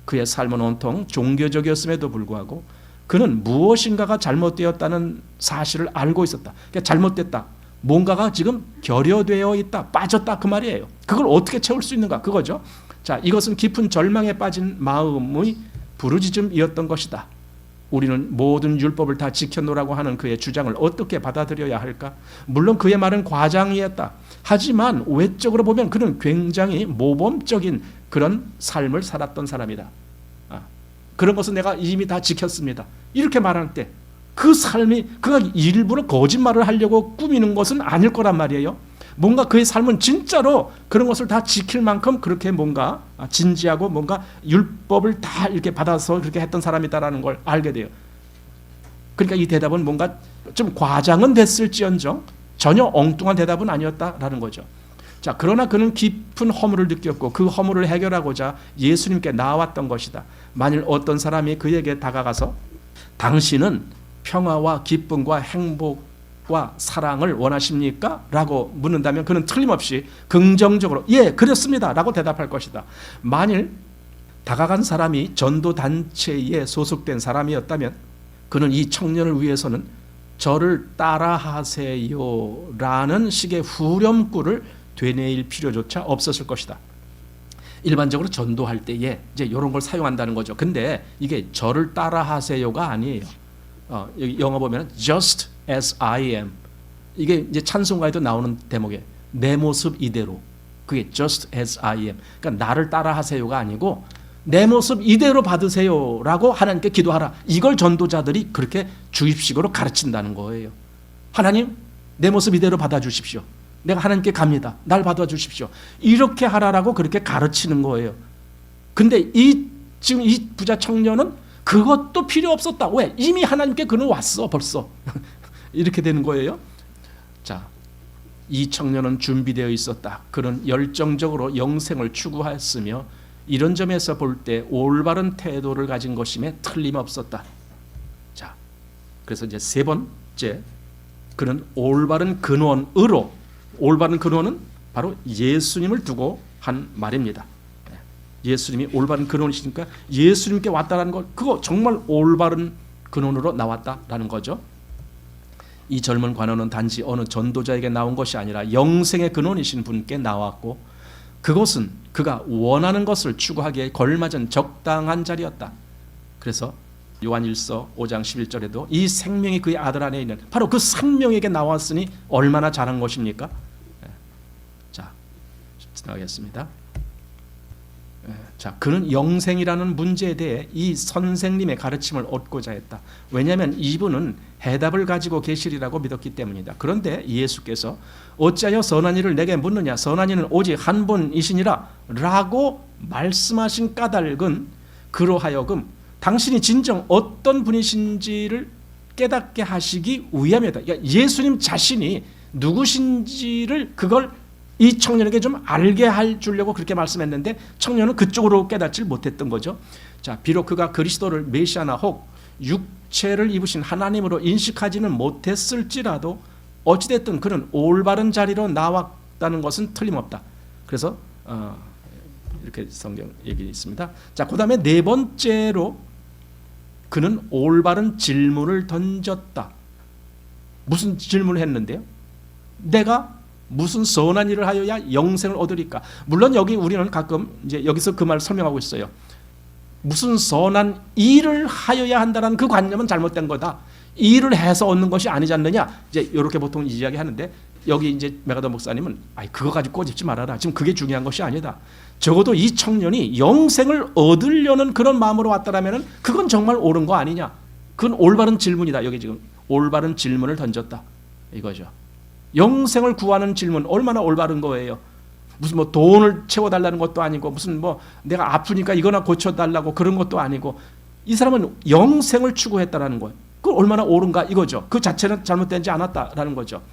그의 삶은 온통 종교적이었음에도 불구하고 그는 무엇인가가 잘못되었다는 사실을 알고 있었다. 그러니까 잘못됐다. 뭔가가 지금 결여되어 있다. 빠졌다. 그 말이에요. 그걸 어떻게 채울 수 있는가? 그거죠. 자, 이것은 깊은 절망에 빠진 마음의 부르짖음이었던 것이다. 우리는 모든 율법을 다 지켜놓으라고 하는 그의 주장을 어떻게 받아들여야 할까? 물론 그의 말은 과장이었다. 하지만 외적으로 보면 그는 굉장히 모범적인 그런 삶을 살았던 사람이다. 그런 것은 내가 이미 다 지켰습니다. 이렇게 말할 때 그 삶이 그가 일부러 거짓말을 하려고 꾸미는 것은 아닐 거란 말이에요. 뭔가 그의 삶은 진짜로 그런 것을 다 지킬 만큼 그렇게 뭔가 진지하고 뭔가 율법을 다 이렇게 받아서 그렇게 했던 사람이다라는 걸 알게 돼요. 그러니까 이 대답은 뭔가 좀 과장은 됐을지언정 전혀 엉뚱한 대답은 아니었다라는 거죠. 자, 그러나 그는 깊은 허물을 느꼈고 그 허물을 해결하고자 예수님께 나왔던 것이다. 만일 어떤 사람이 그에게 다가가서 당신은 평화와 기쁨과 행복과 사랑을 원하십니까? 라고 묻는다면 그는 틀림없이 긍정적으로 그렇습니다 라고 대답할 것이다. 만일 다가간 사람이 전도단체에 소속된 사람이었다면 그는 이 청년을 위해서는 저를 따라하세요 라는 식의 후렴구를 되뇌일 필요조차 없었을 것이다. 일반적으로 전도할 때에 이제 이런 걸 사용한다는 거죠. 근데 이게 저를 따라하세요가 아니에요. 여기 영어 보면 just as I am. 이게 이제 찬송가에도 나오는 대목에 내 모습 이대로. 그게 just as I am. 그러니까 나를 따라하세요가 아니고 내 모습 이대로 받으세요라고 하나님께 기도하라. 이걸 전도자들이 그렇게 주입식으로 가르친다는 거예요. 하나님, 내 모습 이대로 받아주십시오. 내가 하나님께 갑니다. 날 받아주십시오. 이렇게 하라라고 그렇게 가르치는 거예요. 근데 지금 이 부자 청년은 그것도 필요 없었다. 왜? 이미 하나님께 그는 왔어 벌써. 이렇게 되는 거예요. 자, 이 청년은 준비되어 있었다. 그는 열정적으로 영생을 추구했으며 이런 점에서 볼 때 올바른 태도를 가진 것임에 틀림없었다. 자, 그래서 이제 세 번째, 그는 올바른 근원으로, 올바른 근원은 바로 예수님을 두고 한 말입니다. 예수님이 올바른 근원이시니까 예수님께 왔다라는 것, 그거 정말 올바른 근원으로 나왔다라는 거죠. 이 젊은 관원은 단지 어느 전도자에게 나온 것이 아니라 영생의 근원이신 분께 나왔고, 그것은 그가 원하는 것을 추구하기에 걸맞은 적당한 자리였다. 그래서 요한일서 5장 11절에도 이 생명이 그의 아들 안에 있는, 바로 그 생명에게 나왔으니 얼마나 잘한 것입니까? 자, 지나가겠습니다. 자, 그는 영생이라는 문제에 대해 이 선생님의 가르침을 얻고자 했다. 왜냐하면 이분은 해답을 가지고 계시리라고 믿었기 때문이다. 그런데 예수께서 어찌하여 선한 일을 내게 묻느냐, 선한 이는 오직 한 분이시니라 라고 말씀하신 까닭은 그로 하여금 당신이 진정 어떤 분이신지를 깨닫게 하시기 위함이다. 그러니까 예수님 자신이 누구신지를 그걸 이 청년에게 좀 알게 해 주려고 그렇게 말씀했는데 청년은 그쪽으로 깨닫지 못했던 거죠. 자, 비록 그가 그리스도를 메시아나 혹 육체를 입으신 하나님으로 인식하지는 못했을지라도 어찌됐든 그는 올바른 자리로 나왔다는 것은 틀림없다. 그래서 이렇게 성경 얘기 있습니다. 자, 그 다음에 네 번째로 그는 올바른 질문을 던졌다. 무슨 질문을 했는데요? 내가 무슨 선한 일을 하여야 영생을 얻으리까? 물론 여기 우리는 가끔 이제 여기서 그 말을 설명하고 있어요. 무슨 선한 일을 하여야 한다는 그 관념은 잘못된 거다. 일을 해서 얻는 것이 아니지 않느냐? 이제 이렇게 보통 이야기하는데 여기 이제 메가더 목사님은 그거 가지고 꼬집지 말아라. 지금 그게 중요한 것이 아니다. 적어도 이 청년이 영생을 얻으려는 그런 마음으로 왔다라면은 그건 정말 옳은 거 아니냐? 그건 올바른 질문이다. 여기 지금 올바른 질문을 던졌다. 이거죠. 영생을 구하는 질문 얼마나 올바른 거예요. 무슨 뭐 돈을 채워달라는 것도 아니고 무슨 뭐 내가 아프니까 이거나 고쳐달라고 그런 것도 아니고 이 사람은 영생을 추구했다라는 거예요. 그건 얼마나 옳은가 이거죠. 그 자체는 잘못되지 않았다라는 거죠.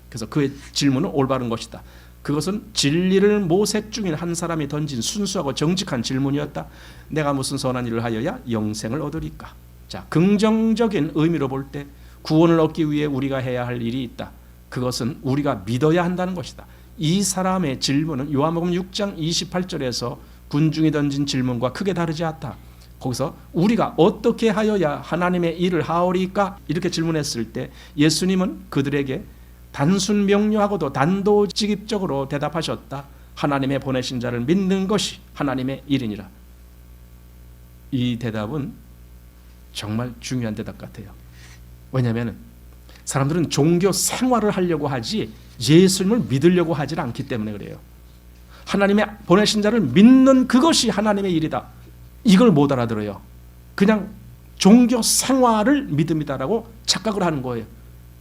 그래서 그의 질문은 올바른 것이다. 그것은 진리를 모색 중인 한 사람이 던진 순수하고 정직한 질문이었다. 내가 무슨 선한 일을 하여야 영생을 얻으리까? 자, 긍정적인 의미로 볼 때 구원을 얻기 위해 우리가 해야 할 일이 있다. 그것은 우리가 믿어야 한다는 것이다. 이 사람의 질문은 요한복음 6장 28절에서 군중이 던진 질문과 크게 다르지 않다. 거기서 우리가 어떻게 하여야 하나님의 일을 하오리까? 이렇게 질문했을 때 예수님은 그들에게 단순 명료하고도 단도직입적으로 대답하셨다. 하나님의 보내신 자를 믿는 것이 하나님의 일이니라. 이 대답은 정말 중요한 대답 같아요. 왜냐하면 사람들은 종교 생활을 하려고 하지 예수님을 믿으려고 하지 않기 때문에 그래요. 하나님의 보내신 자를 믿는 그것이 하나님의 일이다. 이걸 못 알아들어요. 그냥 종교 생활을 믿음이다라고 착각을 하는 거예요.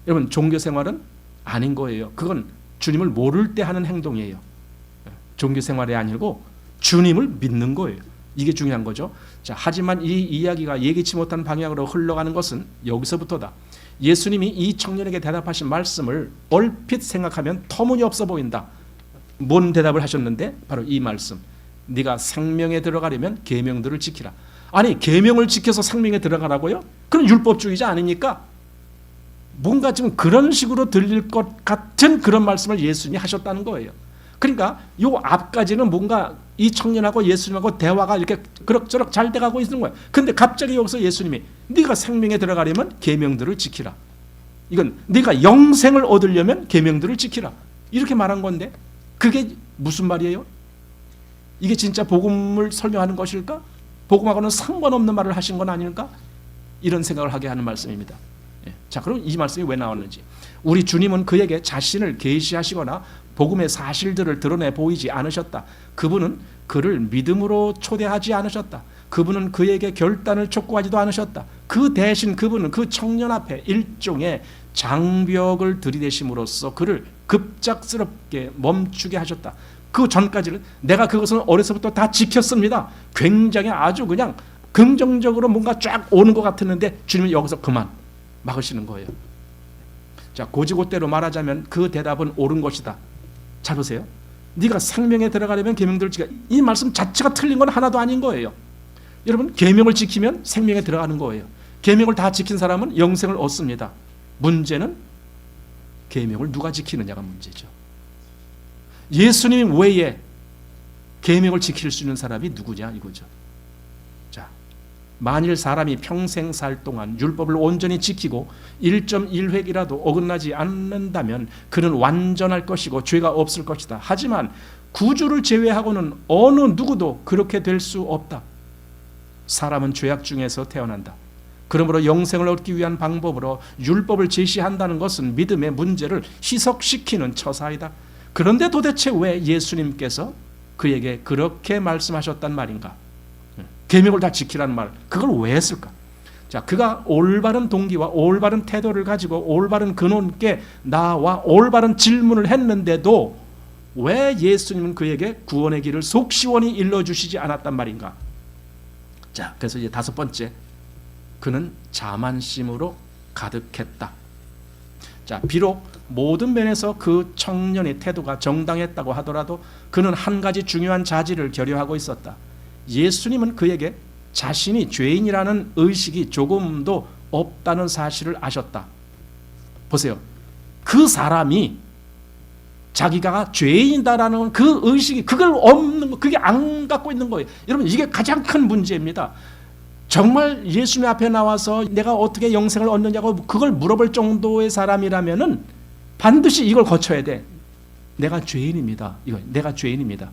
여러분, 종교 생활은 아닌 거예요. 그건 주님을 모를 때 하는 행동이에요. 종교 생활이 아니고 주님을 믿는 거예요. 이게 중요한 거죠. 자, 하지만 이 이야기가 예기치 못한 방향으로 흘러가는 것은 여기서부터다. 예수님이 이 청년에게 대답하신 말씀을 얼핏 생각하면 터무니없어 보인다. 뭔 대답을 하셨는데? 바로 이 말씀. 네가 생명에 들어가려면 계명들을 지키라. 아니, 계명을 지켜서 생명에 들어가라고요? 그건 율법주의자 아닙니까? 뭔가 지금 그런 식으로 들릴 것 같은 그런 말씀을 예수님이 하셨다는 거예요. 그러니까 요 앞까지는 뭔가 이 청년하고 예수님하고 대화가 이렇게 그럭저럭 잘 돼가고 있는 거예요. 근데 갑자기 여기서 예수님이 네가 생명에 들어가려면 계명들을 지키라. 이건 네가 영생을 얻으려면 계명들을 지키라. 이렇게 말한 건데 그게 무슨 말이에요? 이게 진짜 복음을 설명하는 것일까? 복음하고는 상관없는 말을 하신 건 아닐까? 이런 생각을 하게 하는 말씀입니다. 자, 그럼 이 말씀이 왜 나왔는지. 우리 주님은 그에게 자신을 계시하시거나 복음의 사실들을 드러내 보이지 않으셨다. 그분은 그를 믿음으로 초대하지 않으셨다. 그분은 그에게 결단을 촉구하지도 않으셨다. 그 대신 그분은 그 청년 앞에 일종의 장벽을 들이대심으로써 그를 급작스럽게 멈추게 하셨다. 그 전까지는 내가 그것은 어려서부터 다 지켰습니다. 굉장히 아주 그냥 긍정적으로 뭔가 쫙 오는 것 같았는데 주님은 여기서 그만 막으시는 거예요. 자, 고지고대로 말하자면 그 대답은 옳은 것이다. 잘 보세요. 네가 생명에 들어가려면 계명들을 지켜. 이 말씀 자체가 틀린 건 하나도 아닌 거예요. 여러분, 계명을 지키면 생명에 들어가는 거예요. 계명을 다 지킨 사람은 영생을 얻습니다. 문제는 계명을 누가 지키느냐가 문제죠. 예수님 외에 계명을 지킬 수 있는 사람이 누구냐 이거죠. 자, 만일 사람이 평생 살 동안 율법을 온전히 지키고 1.1획이라도 어긋나지 않는다면 그는 완전할 것이고 죄가 없을 것이다. 하지만 구주를 제외하고는 어느 누구도 그렇게 될 수 없다. 사람은 죄악 중에서 태어난다. 그러므로 영생을 얻기 위한 방법으로 율법을 제시한다는 것은 믿음의 문제를 희석시키는 처사이다. 그런데 도대체 왜 예수님께서 그에게 그렇게 말씀하셨단 말인가? 계명을 다 지키라는 말, 그걸 왜 했을까? 자, 그가 올바른 동기와 올바른 태도를 가지고 올바른 근원께 나와 올바른 질문을 했는데도 왜 예수님은 그에게 구원의 길을 속시원히 일러주시지 않았단 말인가? 자, 그래서 이제 다섯 번째, 그는 자만심으로 가득했다. 자, 비록 모든 면에서 그 청년의 태도가 정당했다고 하더라도 그는 한 가지 중요한 자질을 결여하고 있었다. 예수님은 그에게 자신이 죄인이라는 의식이 조금도 없다는 사실을 아셨다. 보세요. 그 사람이 자기가 죄인이다라는 그 의식이 그걸 없는 거, 그게 안 갖고 있는 거예요. 여러분, 이게 가장 큰 문제입니다. 정말 예수님 앞에 나와서 내가 어떻게 영생을 얻느냐고 그걸 물어볼 정도의 사람이라면은 반드시 이걸 거쳐야 돼. 내가 죄인입니다. 이거 내가 죄인입니다.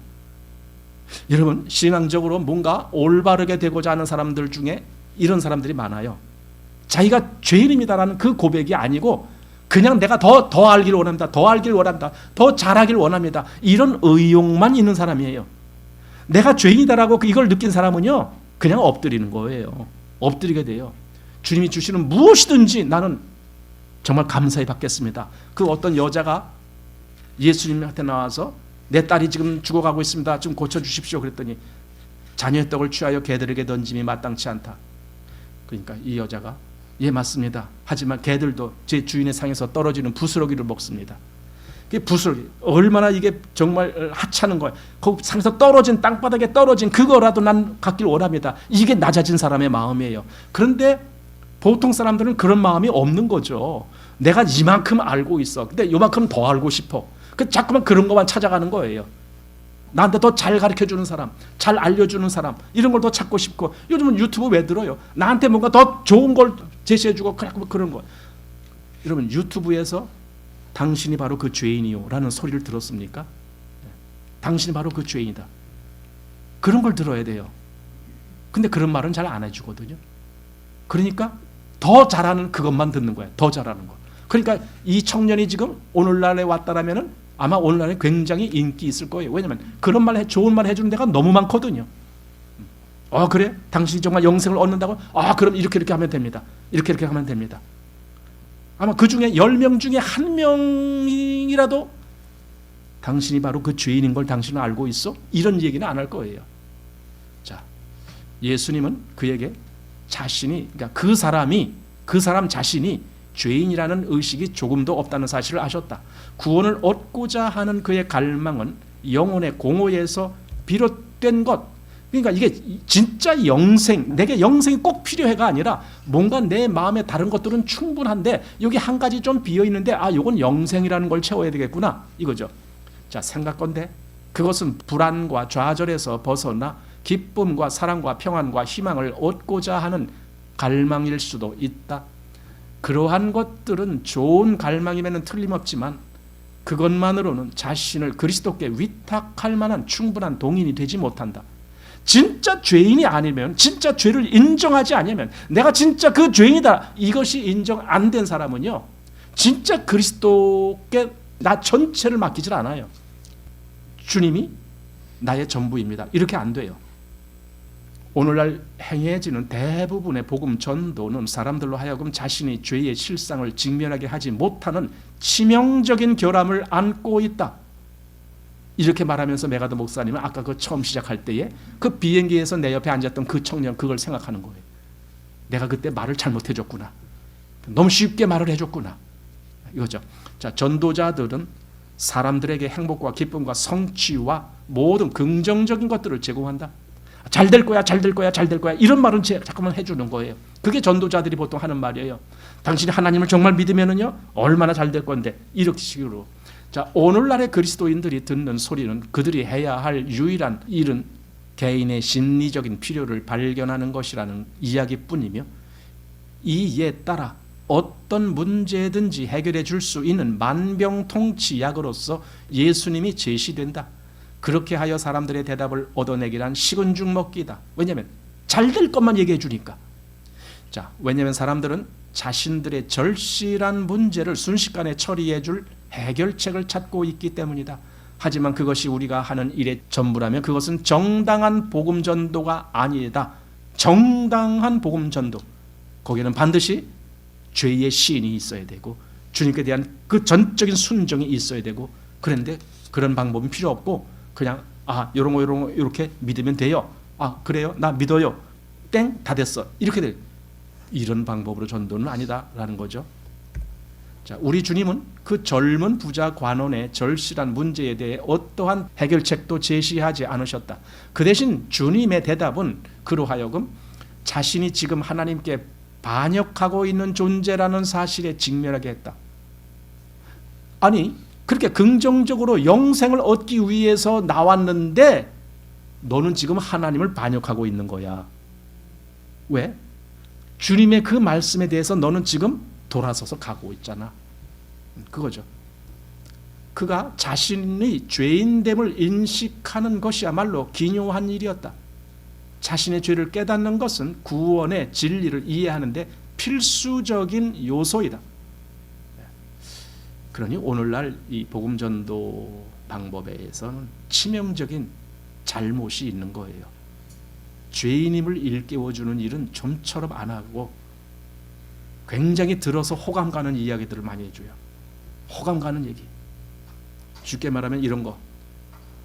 여러분, 신앙적으로 뭔가 올바르게 되고자 하는 사람들 중에 이런 사람들이 많아요. 자기가 죄인입니다라는 그 고백이 아니고 그냥 내가 더 알길 원합니다. 더 알길 원합니다. 더 잘하길 원합니다. 이런 의욕만 있는 사람이에요. 내가 죄인이다라고 이걸 느낀 사람은요, 그냥 엎드리는 거예요. 엎드리게 돼요. 주님이 주시는 무엇이든지 나는 정말 감사히 받겠습니다. 그 어떤 여자가 예수님한테 나와서 내 딸이 지금 죽어가고 있습니다. 좀 고쳐주십시오. 그랬더니 자녀의 떡을 취하여 개들에게 던짐이 마땅치 않다. 그러니까 이 여자가 예, 맞습니다. 하지만 개들도 제 주인의 상에서 떨어지는 부스러기를 먹습니다. 그 부스러기 얼마나 이게 정말 하찮은 거예요. 그 상에서 떨어진 땅바닥에 떨어진 그거라도 난 갖길 원합니다. 이게 낮아진 사람의 마음이에요. 그런데 보통 사람들은 그런 마음이 없는 거죠. 내가 이만큼 알고 있어. 근데 이만큼 더 알고 싶어. 그 자꾸만 그런 것만 찾아가는 거예요. 나한테 더 잘 가르쳐주는 사람, 잘 알려주는 사람, 이런 걸 더 찾고 싶고. 요즘은 유튜브 왜 들어요? 나한테 뭔가 더 좋은 걸 제시해주고 그런 거. 여러분, 유튜브에서 당신이 바로 그 죄인이요 라는 소리를 들었습니까? 당신이 바로 그 죄인이다. 그런 걸 들어야 돼요. 근데 그런 말은 잘 안 해주거든요. 그러니까 더 잘하는 그것만 듣는 거예요. 더 잘하는 거. 그러니까 이 청년이 지금 오늘날에 왔다라면은 아마 오늘날에 굉장히 인기 있을 거예요. 왜냐하면 그런 말, 좋은 말 해주는 데가 너무 많거든요. 그래? 당신이 정말 영생을 얻는다고? 그럼 이렇게 하면 됩니다. 이렇게 하면 됩니다. 아마 그 중에 10명 중에 1명이라도 당신이 바로 그 죄인인 걸 당신은 알고 있어? 이런 얘기는 안 할 거예요. 자, 예수님은 그에게 자신이, 그러니까 그 사람 자신이 죄인이라는 의식이 조금도 없다는 사실을 아셨다. 구원을 얻고자 하는 그의 갈망은 영혼의 공허에서 비롯된 것. 그러니까 이게 진짜 영생, 내게 영생이 꼭 필요해가 아니라 뭔가 내 마음에 다른 것들은 충분한데 여기 한 가지 좀 비어있는데 이건 영생이라는 걸 채워야 되겠구나 이거죠. 자, 생각건대 그것은 불안과 좌절에서 벗어나 기쁨과 사랑과 평안과 희망을 얻고자 하는 갈망일 수도 있다. 그러한 것들은 좋은 갈망이면 틀림없지만 그것만으로는 자신을 그리스도께 위탁할 만한 충분한 동인이 되지 못한다. 진짜 죄인이 아니면, 진짜 죄를 인정하지 않으면, 내가 진짜 그 죄인이다, 이것이 인정 안 된 사람은요, 진짜 그리스도께 나 전체를 맡기질 않아요. 주님이 나의 전부입니다. 이렇게 안 돼요. 오늘날 행해지는 대부분의 복음 전도는 사람들로 하여금 자신이 죄의 실상을 직면하게 하지 못하는 치명적인 결함을 안고 있다. 이렇게 말하면서 메가더 목사님은 아까 그 처음 시작할 때에 그 비행기에서 내 옆에 앉았던 그 청년, 그걸 생각하는 거예요. 내가 그때 말을 잘못해줬구나. 너무 쉽게 말을 해줬구나. 이거죠. 자, 전도자들은 사람들에게 행복과 기쁨과 성취와 모든 긍정적인 것들을 제공한다. 잘 될 거야, 잘 될 거야, 잘 될 거야. 이런 말은 자꾸만 해주는 거예요. 그게 전도자들이 보통 하는 말이에요. 당신이 하나님을 정말 믿으면은요, 얼마나 잘 될 건데. 이렇게 식으로. 자, 오늘날의 그리스도인들이 듣는 소리는 그들이 해야 할 유일한 일은 개인의 심리적인 필요를 발견하는 것이라는 이야기뿐이며, 이에 따라 어떤 문제든지 해결해 줄 수 있는 만병통치약으로서 예수님이 제시된다. 그렇게 하여 사람들의 대답을 얻어내기란 식은 죽 먹기다. 왜냐하면 잘 될 것만 얘기해 주니까. 자, 왜냐하면 사람들은 자신들의 절실한 문제를 순식간에 처리해 줄 해결책을 찾고 있기 때문이다. 하지만 그것이 우리가 하는 일의 전부라면 그것은 정당한 복음 전도가 아니다. 정당한 복음 전도, 거기에는 반드시 죄의 시인이 있어야 되고 주님께 대한 그 전적인 순종이 있어야 되고, 그런데 그런 방법은 필요 없고 그냥 요런 거 이렇게 믿으면 돼요. 그래요? 나 믿어요. 땡, 다 됐어. 이렇게 돼. 이런 방법으로 전도는 아니다라는 거죠. 자, 우리 주님은 그 젊은 부자 관원의 절실한 문제에 대해 어떠한 해결책도 제시하지 않으셨다. 그 대신 주님의 대답은 그로 하여금 자신이 지금 하나님께 반역하고 있는 존재라는 사실에 직면하게 했다. 아니, 그렇게 긍정적으로 영생을 얻기 위해서 나왔는데 너는 지금 하나님을 반역하고 있는 거야. 왜? 주님의 그 말씀에 대해서 너는 지금 돌아서서 가고 있잖아. 그거죠. 그가 자신의 죄인됨을 인식하는 것이야말로 기묘한 일이었다. 자신의 죄를 깨닫는 것은 구원의 진리를 이해하는데 필수적인 요소이다. 그러니 오늘날 이 복음 전도 방법에서는 치명적인 잘못이 있는 거예요. 죄인임을 일깨워주는 일은 좀처럼 안 하고 굉장히 들어서 호감 가는 이야기들을 많이 해줘요. 호감 가는 얘기. 쉽게 말하면 이런 거.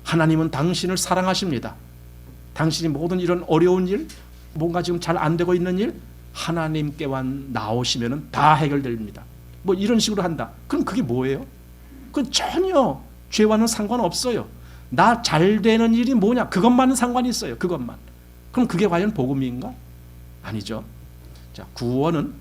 하나님은 당신을 사랑하십니다. 당신이 모든 이런 어려운 일, 뭔가 지금 잘 안 되고 있는 일, 하나님께만 나오시면 다 해결됩니다. 뭐 이런 식으로 한다. 그럼 그게 뭐예요? 그건 전혀 죄와는 상관없어요. 나 잘 되는 일이 뭐냐? 그것만은 상관이 있어요. 그것만. 그럼 그게 과연 복음인가? 아니죠. 자, 구원은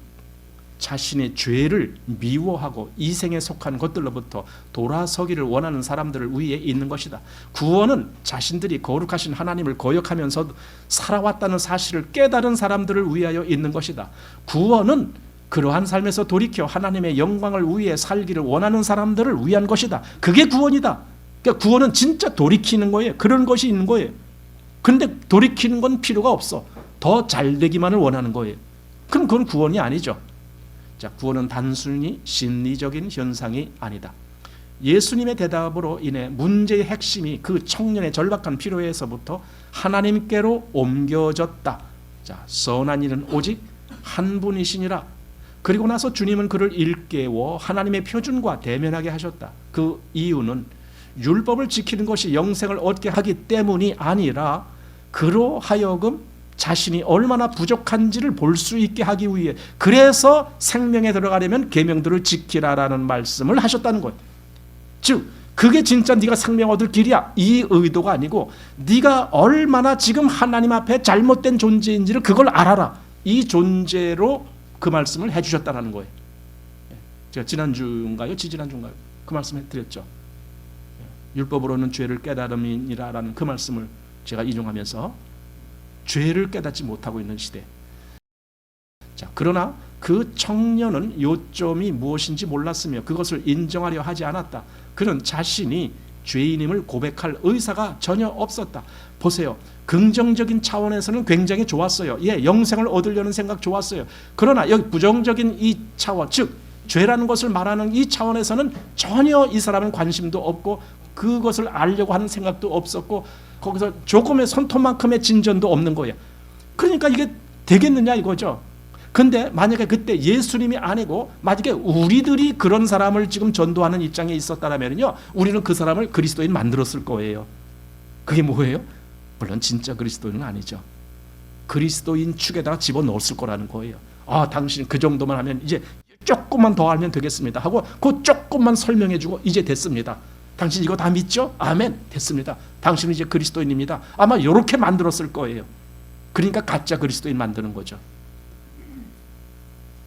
자신의 죄를 미워하고 이 생에 속한 것들로부터 돌아서기를 원하는 사람들을 위해 있는 것이다. 구원은 자신들이 거룩하신 하나님을 거역하면서 살아왔다는 사실을 깨달은 사람들을 위하여 있는 것이다. 구원은 그러한 삶에서 돌이켜 하나님의 영광을 위해 살기를 원하는 사람들을 위한 것이다. 그게 구원이다. 그러니까 구원은 진짜 돌이키는 거예요. 그런 것이 있는 거예요. 그런데 돌이키는 건 필요가 없어. 더 잘되기만을 원하는 거예요. 그럼 그건 구원이 아니죠. 자, 구원은 단순히 심리적인 현상이 아니다. 예수님의 대답으로 인해 문제의 핵심이 그 청년의 절박한 필요에서부터 하나님께로 옮겨졌다. 자, 선한 이는 오직 한 분이시니라. 그리고 나서 주님은 그를 일깨워 하나님의 표준과 대면하게 하셨다. 그 이유는 율법을 지키는 것이 영생을 얻게 하기 때문이 아니라 그로 하여금 자신이 얼마나 부족한지를 볼 수 있게 하기 위해, 그래서 생명에 들어가려면 계명들을 지키라라는 말씀을 하셨다는 거예요. 즉 그게 진짜 네가 생명 얻을 길이야, 이 의도가 아니고 네가 얼마나 지금 하나님 앞에 잘못된 존재인지를 그걸 알아라, 이 존재로 그 말씀을 해주셨다는 거예요. 제가 지난주인가요? 지지난주인가요? 그 말씀 해드렸죠. 율법으로는 죄를 깨달음이니라라는 그 말씀을 제가 인용하면서 죄를 깨닫지 못하고 있는 시대. 자, 그러나 그 청년은 요점이 무엇인지 몰랐으며 그것을 인정하려 하지 않았다. 그는 자신이 죄인임을 고백할 의사가 전혀 없었다. 보세요. 긍정적인 차원에서는 굉장히 좋았어요. 영생을 얻으려는 생각 좋았어요. 그러나 여기 부정적인 이 차원, 즉 죄라는 것을 말하는 이 차원에서는 전혀 이 사람은 관심도 없고 그것을 알려고 하는 생각도 없었고 거기서 조금의 손톱만큼의 진전도 없는 거예요. 그러니까 이게 되겠느냐 이거죠. 근데 만약에 그때 예수님이 아니고 만약에 우리들이 그런 사람을 지금 전도하는 입장에 있었다면요, 우리는 그 사람을 그리스도인 만들었을 거예요. 그게 뭐예요? 물론 진짜 그리스도인은 아니죠. 그리스도인 축에다가 집어넣었을 거라는 거예요. 아, 당신 그 정도만 하면 이제 조금만 더 알면 되겠습니다 하고 그 조금만 설명해주고 이제 됐습니다. 당신 이거 다 믿죠? 아멘, 됐습니다. 당신은 이제 그리스도인입니다. 아마 이렇게 만들었을 거예요. 그러니까 가짜 그리스도인 만드는 거죠.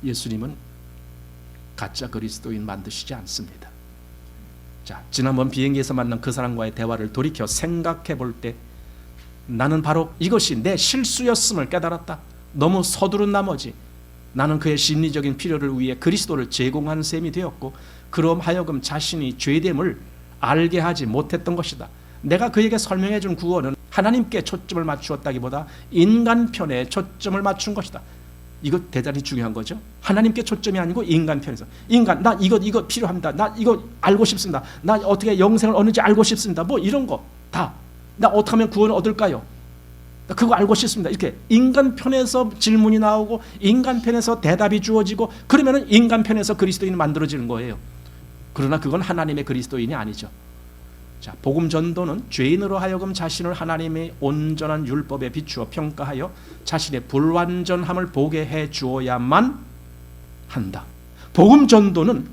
예수님은 가짜 그리스도인 만드시지 않습니다. 자, 지난번 비행기에서 만난 그 사람과의 대화를 돌이켜 생각해 볼 때 나는 바로 이것이 내 실수였음을 깨달았다. 너무 서두른 나머지 나는 그의 심리적인 필요를 위해 그리스도를 제공한 셈이 되었고, 그럼 하여금 자신이 죄됨을 알게 하지 못했던 것이다. 내가 그에게 설명해 준 구원은 하나님께 초점을 맞추었다기보다 인간 편에 초점을 맞춘 것이다. 이거 대단히 중요한 거죠. 하나님께 초점이 아니고 인간 편에서, 인간, 나 이거 필요합니다. 나 이거 알고 싶습니다. 나 어떻게 영생을 얻는지 알고 싶습니다. 뭐 이런 거 다, 나 어떻게 하면 구원을 얻을까요? 나 그거 알고 싶습니다. 이렇게 인간 편에서 질문이 나오고 인간 편에서 대답이 주어지고, 그러면은 인간 편에서 그리스도인이 만들어지는 거예요. 그러나 그건 하나님의 그리스도인이 아니죠. 자, 복음 전도는 죄인으로 하여금 자신을 하나님의 온전한 율법에 비추어 평가하여 자신의 불완전함을 보게 해 주어야만 한다. 복음 전도는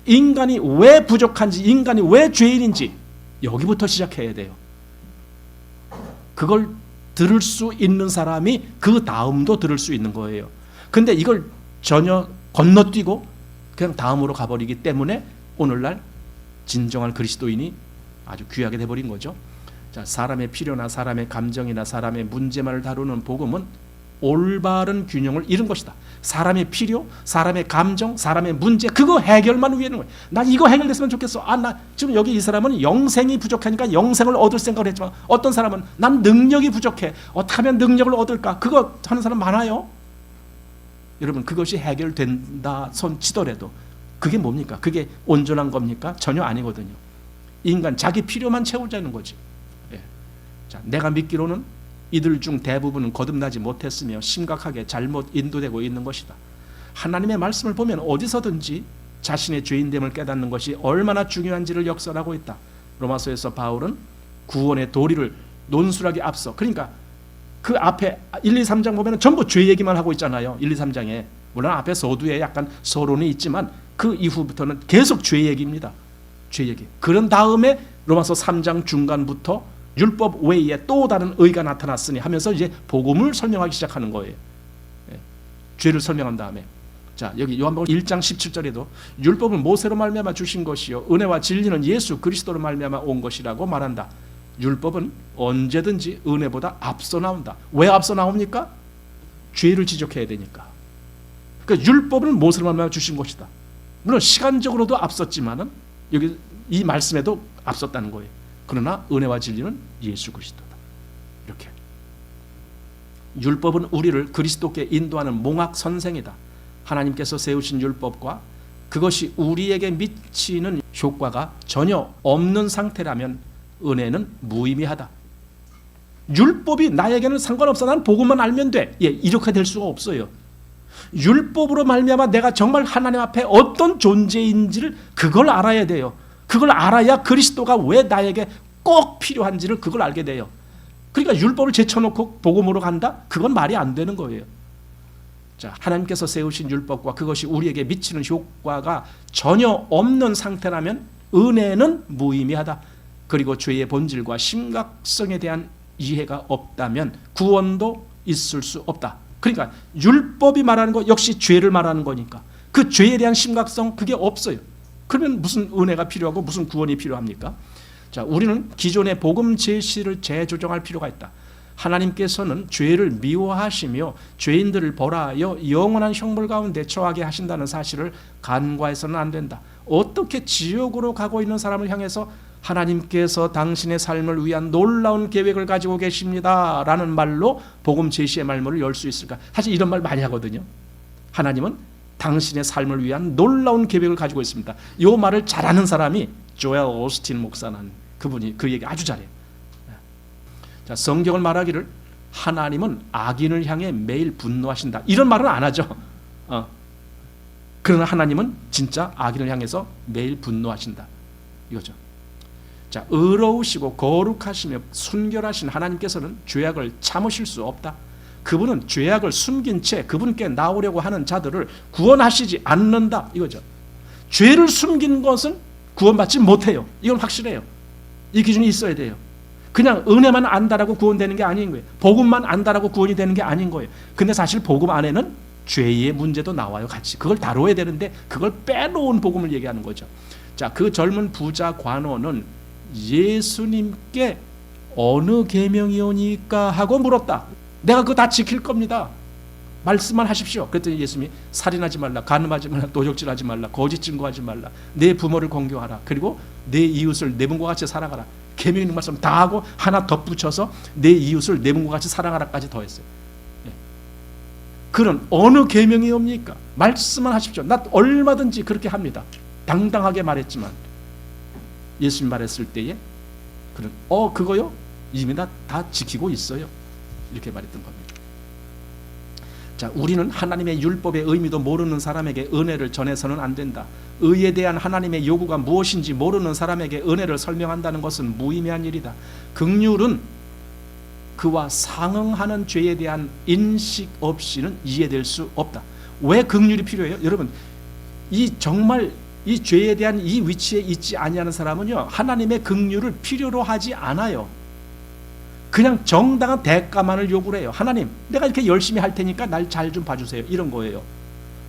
인간이 왜 부족한지, 인간이 왜 죄인인지 여기부터 시작해야 돼요. 그걸 들을 수 있는 사람이 그 다음도 들을 수 있는 거예요. 근데 이걸 전혀 건너뛰고 그냥 다음으로 가버리기 때문에 오늘날 진정한 그리스도인이 아주 귀하게 돼버린 거죠. 자, 사람의 필요나 사람의 감정이나 사람의 문제만을 다루는 복음은 올바른 균형을 이룬 것이다. 사람의 필요, 사람의 감정, 사람의 문제, 그거 해결만 위해 있는 거예요. 난 이거 해결됐으면 좋겠어. 아, 나 지금 여기 이 사람은 영생이 부족하니까 영생을 얻을 생각을 했지만, 어떤 사람은 난 능력이 부족해. 어떻게 하면 능력을 얻을까? 그거 하는 사람 많아요. 여러분, 그것이 해결된다 손 치더라도 그게 뭡니까? 그게 온전한 겁니까? 전혀 아니거든요. 인간 자기 필요만 채우자는 거지. 예. 자, 내가 믿기로는 이들 중 대부분은 거듭나지 못했으며 심각하게 잘못 인도되고 있는 것이다. 하나님의 말씀을 보면 어디서든지 자신의 죄인됨을 깨닫는 것이 얼마나 중요한지를 역설하고 있다. 로마서에서 바울은 구원의 도리를 논술하기 앞서, 그러니까 그 앞에 1, 2, 3장 보면 전부 죄 얘기만 하고 있잖아요. 1, 2, 3장에 물론 앞에 서두에 약간 서론이 있지만 그 이후부터는 계속 죄 얘기입니다. 죄 얘기. 그런 다음에 로마서 3장 중간부터 율법 외에 또 다른 의가 나타났으니 하면서 이제 복음을 설명하기 시작하는 거예요. 예. 죄를 설명한 다음에, 자, 여기 요한복음 1장 17절에도 율법은 모세로 말미암아 주신 것이요 은혜와 진리는 예수 그리스도로 말미암아 온 것이라고 말한다. 율법은 언제든지 은혜보다 앞서 나온다. 왜 앞서 나옵니까? 죄를 지적해야 되니까. 그러니까 율법은 모세로 말미암아 주신 것이다. 물론 시간적으로도 앞섰지만은 여기 이 말씀에도 앞섰다는 거예요. 그러나 은혜와 진리는 예수 그리스도다. 이렇게. 율법은 우리를 그리스도께 인도하는 몽학 선생이다. 하나님께서 세우신 율법과 그것이 우리에게 미치는 효과가 전혀 없는 상태라면 은혜는 무의미하다. 율법이 나에게는 상관없어. 난 복음만 알면 돼. 예, 이렇게 될 수가 없어요. 율법으로 말미암아 내가 정말 하나님 앞에 어떤 존재인지를 그걸 알아야 돼요. 그걸 알아야 그리스도가 왜 나에게 꼭 필요한지를 그걸 알게 돼요. 그러니까 율법을 제쳐놓고 복음으로 간다? 그건 말이 안 되는 거예요. 자, 하나님께서 세우신 율법과 그것이 우리에게 미치는 효과가 전혀 없는 상태라면 은혜는 무의미하다. 그리고 죄의 본질과 심각성에 대한 이해가 없다면 구원도 있을 수 없다. 그러니까 율법이 말하는 것 역시 죄를 말하는 거니까 그 죄에 대한 심각성 그게 없어요. 그러면 무슨 은혜가 필요하고 무슨 구원이 필요합니까? 자, 우리는 기존의 복음 제시를 재조정할 필요가 있다. 하나님께서는 죄를 미워하시며 죄인들을 벌하여 영원한 형벌 가운데 처하게 하신다는 사실을 간과해서는 안 된다. 어떻게 지옥으로 가고 있는 사람을 향해서 하나님께서 당신의 삶을 위한 놀라운 계획을 가지고 계십니다 라는 말로 복음 제시의 말문을 열 수 있을까? 사실 이런 말 많이 하거든요. 하나님은 당신의 삶을 위한 놀라운 계획을 가지고 있습니다. 이 말을 잘하는 사람이 조엘 오스틴 목사는 그분이 그 얘기 아주 잘해요. 자, 성경을 말하기를 하나님은 악인을 향해 매일 분노하신다. 이런 말은 안 하죠. 그러나 하나님은 진짜 악인을 향해서 매일 분노하신다. 이거죠. 자, 의로우시고 거룩하시며 순결하신 하나님께서는 죄악을 참으실 수 없다. 그분은 죄악을 숨긴 채 그분께 나오려고 하는 자들을 구원하시지 않는다. 이거죠. 죄를 숨긴 것은 구원받지 못해요. 이건 확실해요. 이 기준이 있어야 돼요. 그냥 은혜만 안다라고 구원되는 게 아닌 거예요. 복음만 안다라고 구원이 되는 게 아닌 거예요. 근데 사실 복음 안에는 죄의 문제도 나와요. 같이. 그걸 다뤄야 되는데 그걸 빼놓은 복음을 얘기하는 거죠. 자, 그 젊은 부자 관원은 예수님께 어느 계명이오니까 하고 물었다. 내가 그거 다 지킬 겁니다. 말씀만 하십시오. 그랬더니 예수님이 살인하지 말라, 간음하지 말라, 도적질하지 말라, 거짓 증거하지 말라, 내 부모를 공경하라, 그리고 내 이웃을 내 몸과 같이 사랑하라. 계명 있는 말씀 다 하고 하나 덧붙여서 내 이웃을 내 몸과 같이 사랑하라까지 더했어요. 그런 어느 계명이옵니까? 말씀만 하십시오. 나 얼마든지 그렇게 합니다. 당당하게 말했지만 예수님 말했을 때에 그런 그거요? 이미 다 지키고 있어요. 이렇게 말했던 겁니다. 자, 우리는 하나님의 율법의 의미도 모르는 사람에게 은혜를 전해서는 안 된다. 의에 대한 하나님의 요구가 무엇인지 모르는 사람에게 은혜를 설명한다는 것은 무의미한 일이다. 긍휼은 그와 상응하는 죄에 대한 인식 없이는 이해될 수 없다. 왜 긍휼이 필요해요? 여러분, 정말 이 죄에 대한 이 위치에 있지 아니하는 사람은요, 하나님의 긍휼을 필요로 하지 않아요. 그냥 정당한 대가만을 요구를 해요. 하나님, 내가 이렇게 열심히 할 테니까 날 잘 좀 봐주세요. 이런 거예요.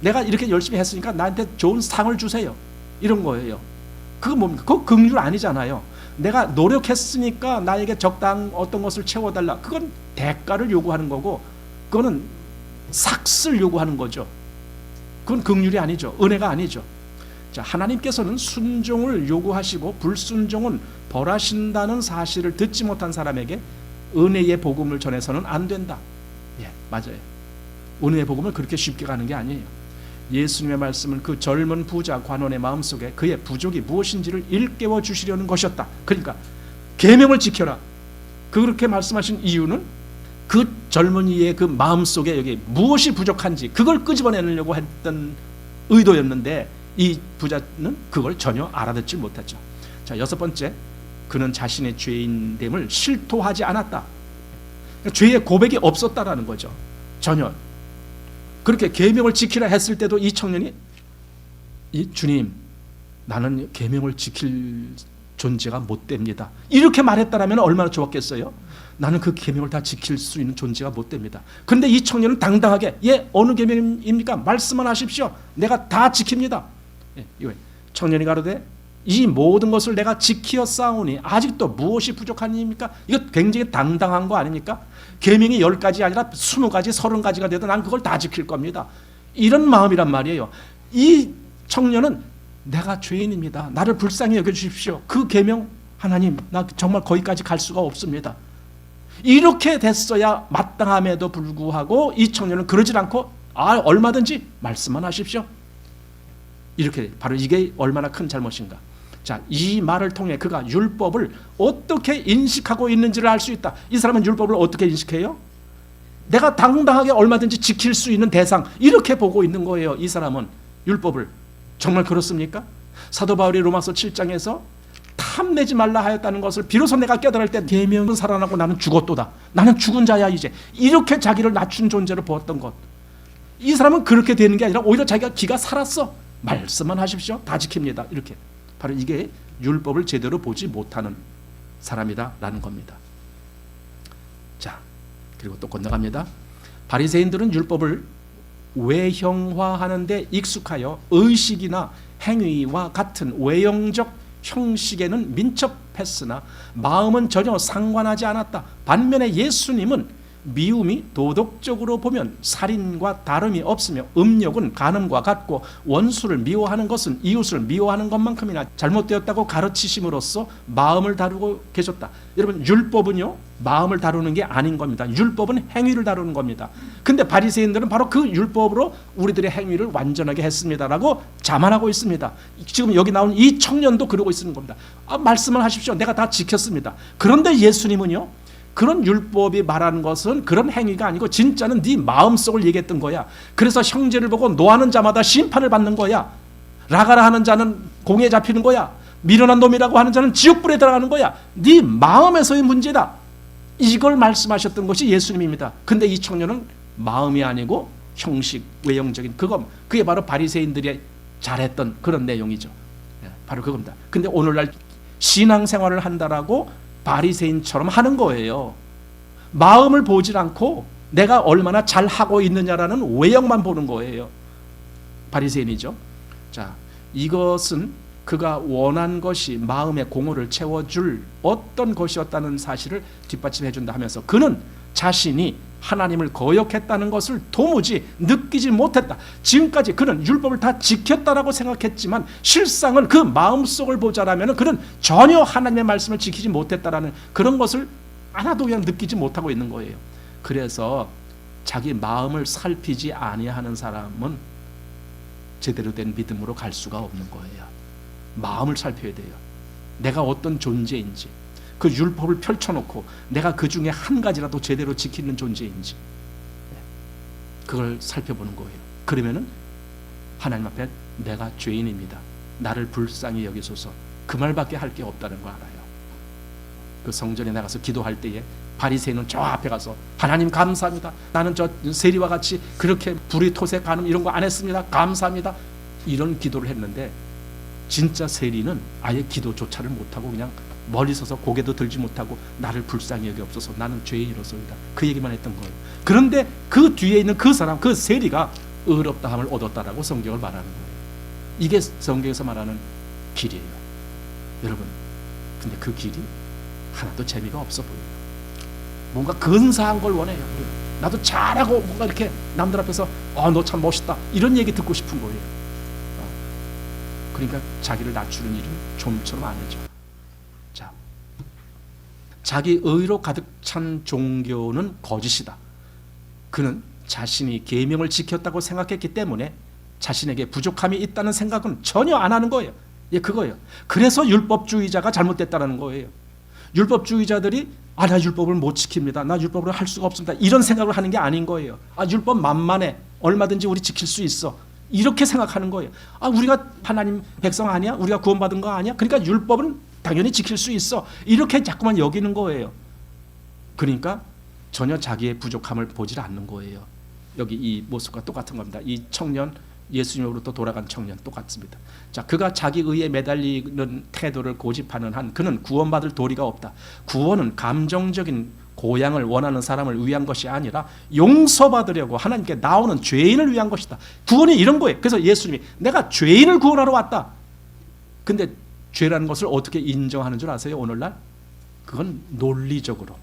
내가 이렇게 열심히 했으니까 나한테 좋은 상을 주세요. 이런 거예요. 그거 뭡니까? 그거 긍휼 아니잖아요. 내가 노력했으니까 나에게 적당한 어떤 것을 채워달라. 그건 대가를 요구하는 거고, 그거는 삭슬 요구하는 거죠. 그건 긍휼이 아니죠. 은혜가 아니죠. 자, 하나님께서는 순종을 요구하시고 불순종은 벌하신다는 사실을 듣지 못한 사람에게 은혜의 복음을 전해서는 안 된다. 예, 맞아요. 은혜의 복음을 그렇게 쉽게 가는 게 아니에요. 예수님의 말씀은 그 젊은 부자 관원의 마음속에 그의 부족이 무엇인지를 일깨워 주시려는 것이었다. 그러니까 계명을 지켜라. 그렇게 말씀하신 이유는 그 젊은이의 그 마음속에 여기 무엇이 부족한지 그걸 끄집어내려고 했던 의도였는데 이 부자는 그걸 전혀 알아듣지 못했죠. 자, 여섯 번째, 그는 자신의 죄인됨을 실토하지 않았다. 그러니까 죄의 고백이 없었다라는 거죠. 전혀. 그렇게 계명을 지키라 했을 때도 이 청년이 주님, 나는 계명을 지킬 존재가 못 됩니다. 이렇게 말했다라면 얼마나 좋았겠어요? 나는 그 계명을 다 지킬 수 있는 존재가 못 됩니다. 그런데 이 청년은 당당하게 어느 계명입니까? 말씀만 하십시오. 내가 다 지킵니다. 청년이 가로되 이 모든 것을 내가 지키어 싸우니 아직도 무엇이 부족하니입니까? 이거 굉장히 당당한 거 아닙니까? 계명이 10가지 아니라 20가지, 30가지가 돼도 난 그걸 다 지킬 겁니다. 이런 마음이란 말이에요. 이 청년은 내가 죄인입니다. 나를 불쌍히 여겨주십시오. 그 계명 하나님, 나 정말 거기까지 갈 수가 없습니다. 이렇게 됐어야 마땅함에도 불구하고 이 청년은 그러질 않고 얼마든지 말씀만 하십시오. 이렇게 바로 이게 얼마나 큰 잘못인가. 자, 이 말을 통해 그가 율법을 어떻게 인식하고 있는지를 알 수 있다. 이 사람은 율법을 어떻게 인식해요? 내가 당당하게 얼마든지 지킬 수 있는 대상, 이렇게 보고 있는 거예요. 이 사람은 율법을. 정말 그렇습니까? 사도 바울이 로마서 7장에서 탐내지 말라 하였다는 것을 비로소 내가 깨달을 때 계명은 살아나고 나는 죽었도다. 나는 죽은 자야 이제. 이렇게 자기를 낮춘 존재로 보았던 것. 이 사람은 그렇게 되는 게 아니라 오히려 자기가 기가 살았어. 말씀만 하십시오. 다 지킵니다. 이렇게. 바로 이게 율법을 제대로 보지 못하는 사람이다라는 겁니다. 자, 그리고 또 건너갑니다. 바리새인들은 율법을 외형화하는 데 익숙하여 의식이나 행위와 같은 외형적 형식에는 민첩했으나 마음은 전혀 상관하지 않았다. 반면에 예수님은 미움이 도덕적으로 보면 살인과 다름이 없으며 음욕은 간음과 같고 원수를 미워하는 것은 이웃을 미워하는 것만큼이나 잘못되었다고 가르치심으로써 마음을 다루고 계셨다. 여러분, 율법은요 마음을 다루는 게 아닌 겁니다. 율법은 행위를 다루는 겁니다. 근데 바리새인들은 바로 그 율법으로 우리들의 행위를 완전하게 했습니다라고 자만하고 있습니다. 지금 여기 나온 이 청년도 그러고 있는 겁니다. 말씀을 하십시오. 내가 다 지켰습니다. 그런데 예수님은요, 그런 율법이 말하는 것은 그런 행위가 아니고 진짜는 네 마음속을 얘기했던 거야. 그래서 형제를 보고 노하는 자마다 심판을 받는 거야. 라가라 하는 자는 공에 잡히는 거야. 미련한 놈이라고 하는 자는 지옥불에 들어가는 거야. 네 마음에서의 문제다. 이걸 말씀하셨던 것이 예수님입니다. 근데 이 청년은 마음이 아니고 형식, 외형적인 그게 바로 바리새인들이 잘했던 그런 내용이죠. 바로 그겁니다. 근데 오늘날 신앙생활을 한다라고 바리새인처럼 하는 거예요. 마음을 보질 않고 내가 얼마나 잘하고 있느냐라는 외형만 보는 거예요. 바리새인이죠. 자, 이것은 그가 원한 것이 마음의 공허를 채워줄 어떤 것이었다는 사실을 뒷받침해 준다 하면서 그는 자신이 하나님을 거역했다는 것을 도무지 느끼지 못했다. 지금까지 그는 율법을 다 지켰다라고 생각했지만 실상은 그 마음속을 보자라면 그는 전혀 하나님의 말씀을 지키지 못했다라는 그런 것을 하나도 그냥 느끼지 못하고 있는 거예요. 그래서 자기 마음을 살피지 아니하는 사람은 제대로 된 믿음으로 갈 수가 없는 거예요. 마음을 살펴야 돼요. 내가 어떤 존재인지, 그 율법을 펼쳐놓고 내가 그 중에 한 가지라도 제대로 지키는 존재인지 그걸 살펴보는 거예요. 그러면은 하나님 앞에 내가 죄인입니다. 나를 불쌍히 여기소서. 그 말밖에 할 게 없다는 거 알아요. 그 성전에 나가서 기도할 때에 바리새인은 저 앞에 가서 하나님 감사합니다. 나는 저 세리와 같이 그렇게 불의 토색 간음 이런 거 안 했습니다. 감사합니다. 이런 기도를 했는데 진짜 세리는 아예 기도조차를 못하고 그냥 멀리 서서 고개도 들지 못하고 나를 불쌍히 여기옵소서. 나는 죄인이로소이다. 그 얘기만 했던 거예요. 그런데 그 뒤에 있는 그 사람, 그 세리가 의롭다함을 얻었다라고 성경을 말하는 거예요. 이게 성경에서 말하는 길이에요. 여러분, 근데 그 길이 하나도 재미가 없어 보여요. 뭔가 근사한 걸 원해요. 나도 잘하고 뭔가 이렇게 남들 앞에서 너 참 멋있다 이런 얘기 듣고 싶은 거예요. 그러니까 자기를 낮추는 일은 좀처럼 안 하죠. 자, 자기 의로 가득 찬 종교는 거짓이다. 그는 자신이 계명을 지켰다고 생각했기 때문에 자신에게 부족함이 있다는 생각은 전혀 안 하는 거예요. 예, 그거예요. 그래서 율법주의자가 잘못됐다는 거예요. 율법주의자들이 나 율법을 못 지킵니다. 나 율법을 할 수가 없습니다. 이런 생각을 하는 게 아닌 거예요. 율법 만만해. 얼마든지 우리 지킬 수 있어. 이렇게 생각하는 거예요. 우리가 하나님 백성 아니야? 우리가 구원받은 거 아니야? 그러니까 율법은 당연히 지킬 수 있어. 이렇게 자꾸만 여기는 거예요. 그러니까 전혀 자기의 부족함을 보질 않는 거예요. 여기 이 모습과 똑같은 겁니다. 이 청년, 예수님으로부터 돌아간 청년 똑같습니다. 자, 그가 자기 의에 매달리는 태도를 고집하는 한 그는 구원받을 도리가 없다. 구원은 감정적인 고향을 원하는 사람을 위한 것이 아니라 용서받으려고 하나님께 나오는 죄인을 위한 것이다. 구원이 이런 거예요. 그래서 예수님이 내가 죄인을 구원하러 왔다. 근데 죄라는 것을 어떻게 인정하는 줄 아세요? 오늘날? 그건 논리적으로,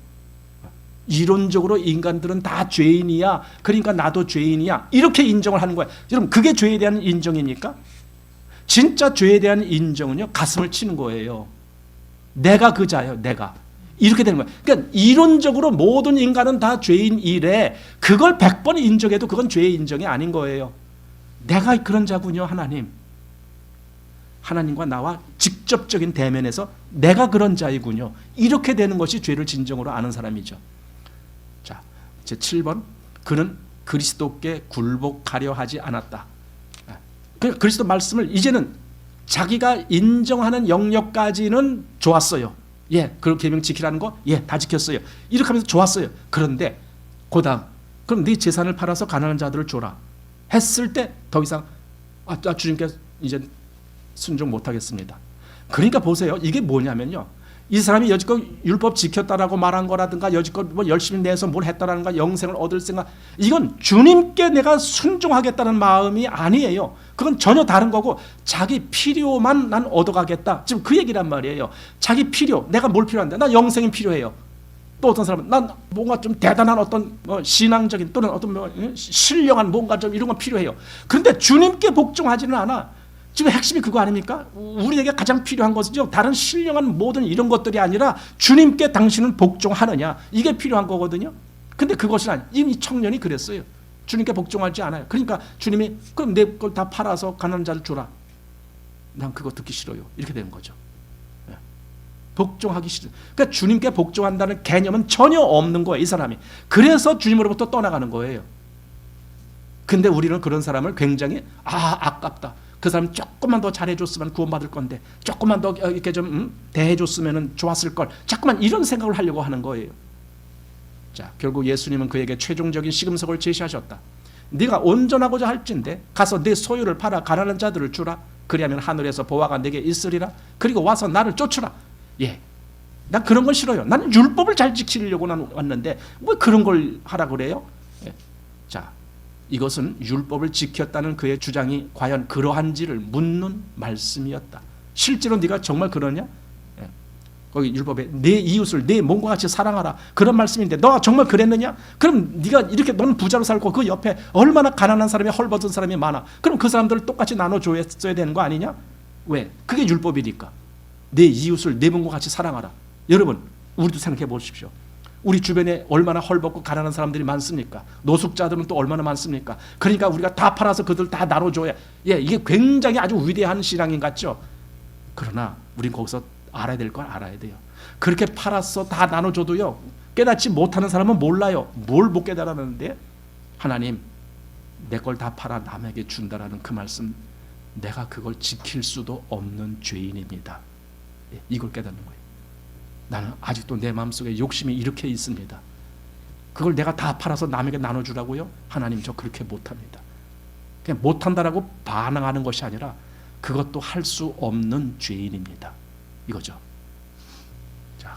이론적으로 인간들은 다 죄인이야. 그러니까 나도 죄인이야. 이렇게 인정을 하는 거예요. 여러분, 그게 죄에 대한 인정입니까? 진짜 죄에 대한 인정은요, 가슴을 치는 거예요. 내가 그 자예요. 내가. 이렇게 되는 거예요. 그러니까 이론적으로 모든 인간은 다 죄인이래. 그걸 100번 인정해도 그건 죄의 인정이 아닌 거예요. 내가 그런 자군요, 하나님. 하나님과 나와 직접적인 대면에서 내가 그런 자이군요. 이렇게 되는 것이 죄를 진정으로 아는 사람이죠. 자, 제 7번. 그는 그리스도께 굴복하려 하지 않았다. 그리스도 말씀을 이제는 자기가 인정하는 영역까지는 좋았어요. 예, 그 계명 지키라는 거, 예, 다 지켰어요. 이렇게 하면서 좋았어요. 그런데 그다음, 그럼 네 재산을 팔아서 가난한 자들을 줘라 했을 때 더 이상 주님께 이제 순종 못하겠습니다. 그러니까 보세요. 이게 뭐냐면요, 이 사람이 여지껏 율법 지켰다라고 말한 거라든가 여지껏 뭐 열심히 내서 뭘 했다라는가 영생을 얻을 생각, 이건 주님께 내가 순종하겠다는 마음이 아니에요. 그건 전혀 다른 거고 자기 필요만 난 얻어가겠다. 지금 그 얘기란 말이에요. 자기 필요, 내가 뭘 필요한데? 나 영생이 필요해요. 또 어떤 사람은 난 뭔가 좀 대단한 어떤 신앙적인 또는 어떤 신령한 뭔가 좀 이런 건 필요해요. 그런데 주님께 복종하지는 않아. 지금 핵심이 그거 아닙니까? 우리에게 가장 필요한 것은요, 다른 신령한 모든 이런 것들이 아니라 주님께 당신은 복종하느냐, 이게 필요한 거거든요. 근데 그것은 아니. 이 청년이 그랬어요. 주님께 복종하지 않아요. 그러니까 주님이 그럼 내 걸 다 팔아서 가난한 자를 주라. 난 그거 듣기 싫어요. 이렇게 되는 거죠. 복종하기 싫은. 그러니까 주님께 복종한다는 개념은 전혀 없는 거예요, 이 사람이. 그래서 주님으로부터 떠나가는 거예요. 근데 우리는 그런 사람을 굉장히 아깝다. 그 사람 조금만 더 잘해줬으면 구원받을 건데, 조금만 더 이렇게 좀 대해줬으면 좋았을 걸. 자꾸만 이런 생각을 하려고 하는 거예요. 자, 결국 예수님은 그에게 최종적인 시금석을 제시하셨다. 네가 온전하고자 할진대 가서 네 소유를 팔아 가난한 자들을 주라. 그리하면 하늘에서 보화가 내게 있으리라. 그리고 와서 나를 쫓으라. 예, 난 그런 걸 싫어요. 나는 율법을 잘 지키려고 난 왔는데 왜 그런 걸 하라 그래요? 예. 자, 이것은 율법을 지켰다는 그의 주장이 과연 그러한지를 묻는 말씀이었다. 실제로 네가 정말 그러냐? 예. 거기 율법에 내 이웃을 내 몸과 같이 사랑하라, 그런 말씀인데 너가 정말 그랬느냐? 그럼 네가 이렇게 너는 부자로 살고 그 옆에 얼마나 가난한 사람이, 헐벗은 사람이 많아. 그럼 그 사람들을 똑같이 나눠줘야 되는 거 아니냐? 왜? 그게 율법이니까. 내 이웃을 내 몸과 같이 사랑하라. 여러분, 우리도 생각해 보십시오. 우리 주변에 얼마나 헐벗고 가난한 사람들이 많습니까? 노숙자들은 또 얼마나 많습니까? 그러니까 우리가 다 팔아서 그들 다 나눠줘야, 예, 이게 굉장히 아주 위대한 신앙인 같죠? 그러나 우린 거기서 알아야 될 걸 알아야 돼요. 그렇게 팔아서 다 나눠줘도요, 깨닫지 못하는 사람은 몰라요. 뭘 못 깨달았는데, 하나님 내 걸 다 팔아 남에게 준다라는 그 말씀, 내가 그걸 지킬 수도 없는 죄인입니다. 예, 이걸 깨닫는 거예요. 나는 아직도 내 마음속에 욕심이 이렇게 있습니다. 그걸 내가 다 팔아서 남에게 나눠주라고요? 하나님, 저 그렇게 못합니다. 그냥 못한다라고 반항하는 것이 아니라 그것도 할 수 없는 죄인입니다. 이거죠. 자,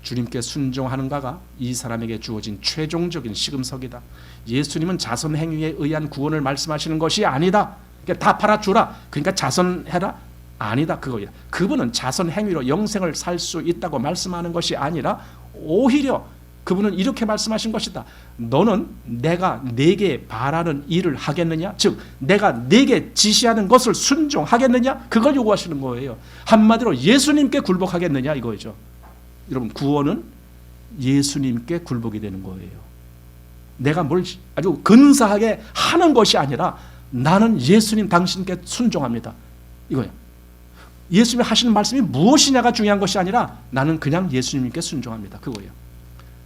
주님께 순종하는가가 이 사람에게 주어진 최종적인 시금석이다. 예수님은 자선 행위에 의한 구원을 말씀하시는 것이 아니다. 그러니까 다 팔아주라, 그러니까 자선해라, 아니다, 그거야. 그분은 자선 행위로 영생을 살 수 있다고 말씀하는 것이 아니라 오히려 그분은 이렇게 말씀하신 것이다. 너는 내가 네게 바라는 일을 하겠느냐? 즉 내가 네게 지시하는 것을 순종하겠느냐? 그걸 요구하시는 거예요. 한마디로 예수님께 굴복하겠느냐 이거죠. 여러분, 구원은 예수님께 굴복이 되는 거예요. 내가 뭘 아주 근사하게 하는 것이 아니라 나는 예수님 당신께 순종합니다, 이거예요. 예수님이 하시는 말씀이 무엇이냐가 중요한 것이 아니라 나는 그냥 예수님께 순종합니다, 그거예요.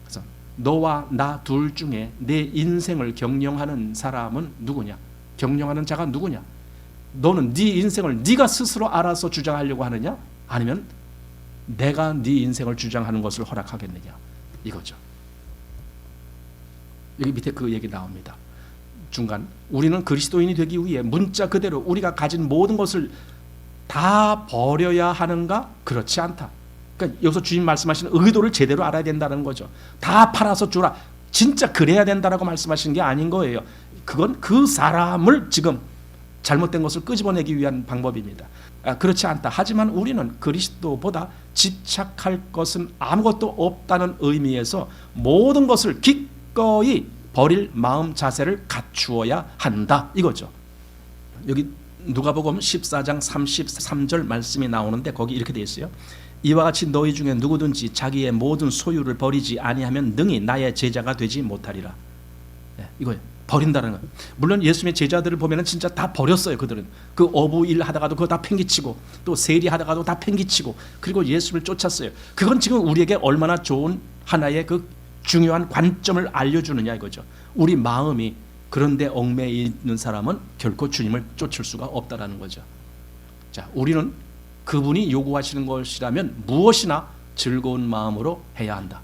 그래서 너와 나 둘 중에 내 인생을 경영하는 사람은 누구냐? 경영하는 자가 누구냐? 너는 네 인생을 네가 스스로 알아서 주장하려고 하느냐? 아니면 내가 네 인생을 주장하는 것을 허락하겠느냐? 이거죠. 여기 밑에 그 얘기 나옵니다. 중간, 우리는 그리스도인이 되기 위해 문자 그대로 우리가 가진 모든 것을 다 버려야 하는가? 그렇지 않다. 그러니까 여기서 주님 말씀하시는 의도를 제대로 알아야 된다는 거죠. 다 팔아서 주라, 진짜 그래야 된다라고 말씀하시는 게 아닌 거예요. 그건 그 사람을 지금 잘못된 것을 끄집어내기 위한 방법입니다. 그렇지 않다. 하지만 우리는 그리스도보다 집착할 것은 아무것도 없다는 의미에서 모든 것을 기꺼이 버릴 마음 자세를 갖추어야 한다, 이거죠. 여기 누가복음 14장 33절 말씀이 나오는데 거기 이렇게 되어 있어요. 이와 같이 너희 중에 누구든지 자기의 모든 소유를 버리지 아니하면 능히 나의 제자가 되지 못하리라. 네, 이거예요. 버린다는 거. 물론 예수님의 제자들을 보면은 진짜 다 버렸어요. 그들은 그 어부 일 하다가도 그거 다 팽개치고, 또 세리 하다가도 다 팽개치고, 그리고 예수를 쫓았어요. 그건 지금 우리에게 얼마나 좋은 하나의 그 중요한 관점을 알려주느냐 이거죠. 우리 마음이 그런데 얽매여 있는 사람은 결코 주님을 쫓을 수가 없다라는 거죠. 자, 우리는 그분이 요구하시는 것이라면 무엇이나 즐거운 마음으로 해야 한다.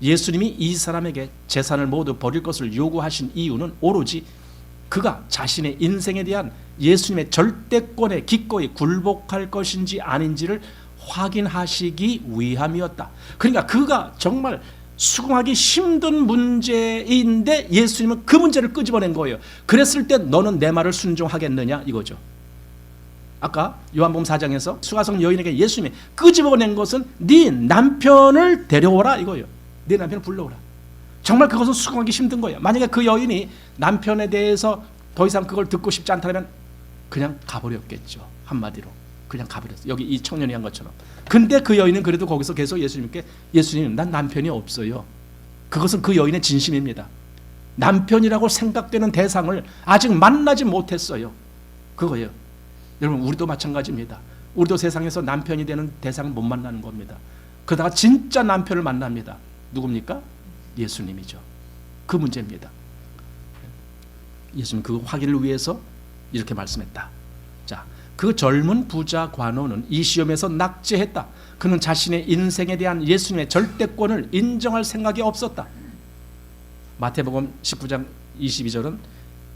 예수님이 이 사람에게 재산을 모두 버릴 것을 요구하신 이유는 오로지 그가 자신의 인생에 대한 예수님의 절대권에 기꺼이 굴복할 것인지 아닌지를 확인하시기 위함이었다. 그러니까 그가 정말 수긍하기 힘든 문제인데 예수님은 그 문제를 끄집어낸 거예요. 그랬을 때 너는 내 말을 순종하겠느냐 이거죠. 아까 요한복음 4장에서 수가성 여인에게 예수님이 끄집어낸 것은 네 남편을 데려오라 이거예요. 네 남편을 불러오라. 정말 그것은 수긍하기 힘든 거예요. 만약에 그 여인이 남편에 대해서 더 이상 그걸 듣고 싶지 않다면 그냥 가버렸겠죠. 한마디로 그냥 가버렸어요. 여기 이 청년이 한 것처럼. 근데 그 여인은 그래도 거기서 계속 예수님께, 예수님 난 남편이 없어요. 그것은 그 여인의 진심입니다. 남편이라고 생각되는 대상을 아직 만나지 못했어요. 그거예요. 여러분, 우리도 마찬가지입니다. 우리도 세상에서 남편이 되는 대상을 못 만나는 겁니다. 그러다가 진짜 남편을 만납니다. 누굽니까? 예수님이죠. 그 문제입니다. 예수님 그 확인을 위해서 이렇게 말씀했다. 자, 그 젊은 부자 관원은 이 시험에서 낙제했다. 그는 자신의 인생에 대한 예수님의 절대권을 인정할 생각이 없었다. 마태복음 19장 22절은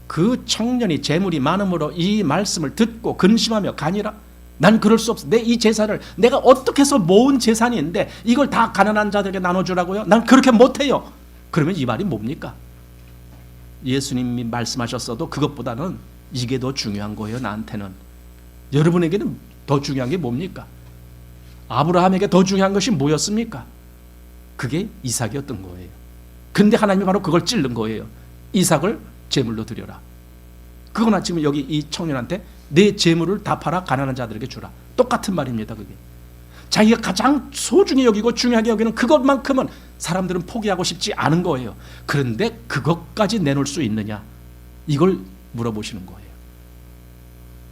그 청년이 재물이 많음으로 이 말씀을 듣고 근심하며 가니라. 난 그럴 수 없어. 내 이 재산을 내가 어떻게 해서 모은 재산인데 이걸 다 가난한 자들에게 나눠주라고요? 난 그렇게 못해요. 그러면 이 말이 뭡니까? 예수님이 말씀하셨어도 그것보다는 이게 더 중요한 거예요. 나한테는. 여러분에게는 더 중요한 게 뭡니까? 아브라함에게 더 중요한 것이 뭐였습니까? 그게 이삭이었던 거예요. 근데 하나님이 바로 그걸 찔른 거예요. 이삭을 제물로 드려라. 그거나 지금 여기 이 청년한테 내 재물을 다 팔아 가난한 자들에게 주라. 똑같은 말입니다. 그게 자기가 가장 소중히 여기고 중요하게 여기는 그것만큼은 사람들은 포기하고 싶지 않은 거예요. 그런데 그것까지 내놓을 수 있느냐, 이걸 물어보시는 거예요.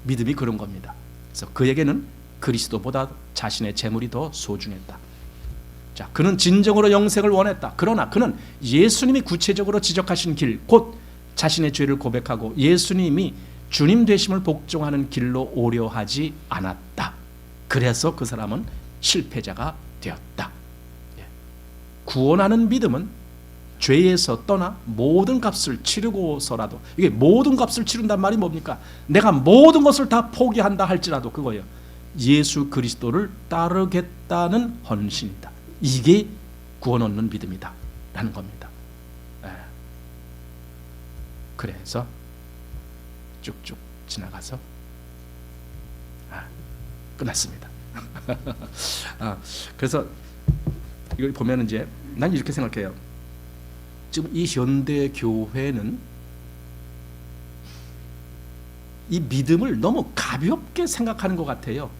믿음이 그런 겁니다. 그래서 그에게는 그리스도보다 자신의 재물이 더 소중했다. 자, 그는 진정으로 영생을 원했다. 그러나 그는 예수님이 구체적으로 지적하신 길, 곧 자신의 죄를 고백하고 예수님이 주님 되심을 복종하는 길로 오려 하지 않았다. 그래서 그 사람은 실패자가 되었다. 구원하는 믿음은 죄에서 떠나 모든 값을 치르고서라도, 이게 모든 값을 치른단 말이 뭡니까? 내가 모든 것을 다 포기한다 할지라도 그거예요. 예수 그리스도를 따르겠다는 헌신이다. 이게 구원 얻는 믿음이다 라는 겁니다. 그래서 쭉쭉 지나가서 끝났습니다. 그래서 이걸 보면 이제 난 이렇게 생각해요. 지금 이 현대 교회는 이 믿음을 너무 가볍게 생각하는 것 같아요.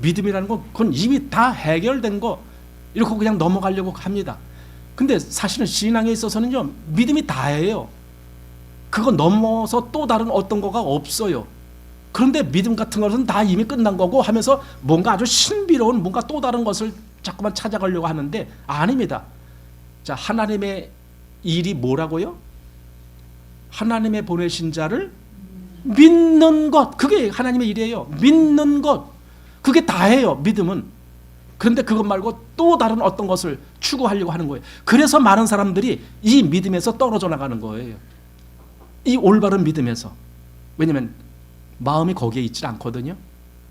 믿음이라는 건 그건 이미 다 해결된 거 이렇게 그냥 넘어가려고 합니다. 근데 사실은 신앙에 있어서는요, 믿음이 다예요. 그거 넘어서 또 다른 어떤 거가 없어요. 그런데 믿음 같은 것은 다 이미 끝난 거고 하면서 뭔가 아주 신비로운 뭔가 또 다른 것을 자꾸만 찾아가려고 하는데 아닙니다. 자, 하나님의 일이 뭐라고요? 하나님의 보내신 자를 믿는 것, 그게 하나님의 일이에요. 믿는 것, 그게 다예요. 믿음은. 그런데 그것 말고 또 다른 어떤 것을 추구하려고 하는 거예요. 그래서 많은 사람들이 이 믿음에서 떨어져 나가는 거예요. 이 올바른 믿음에서. 왜냐하면 마음이 거기에 있지 않거든요.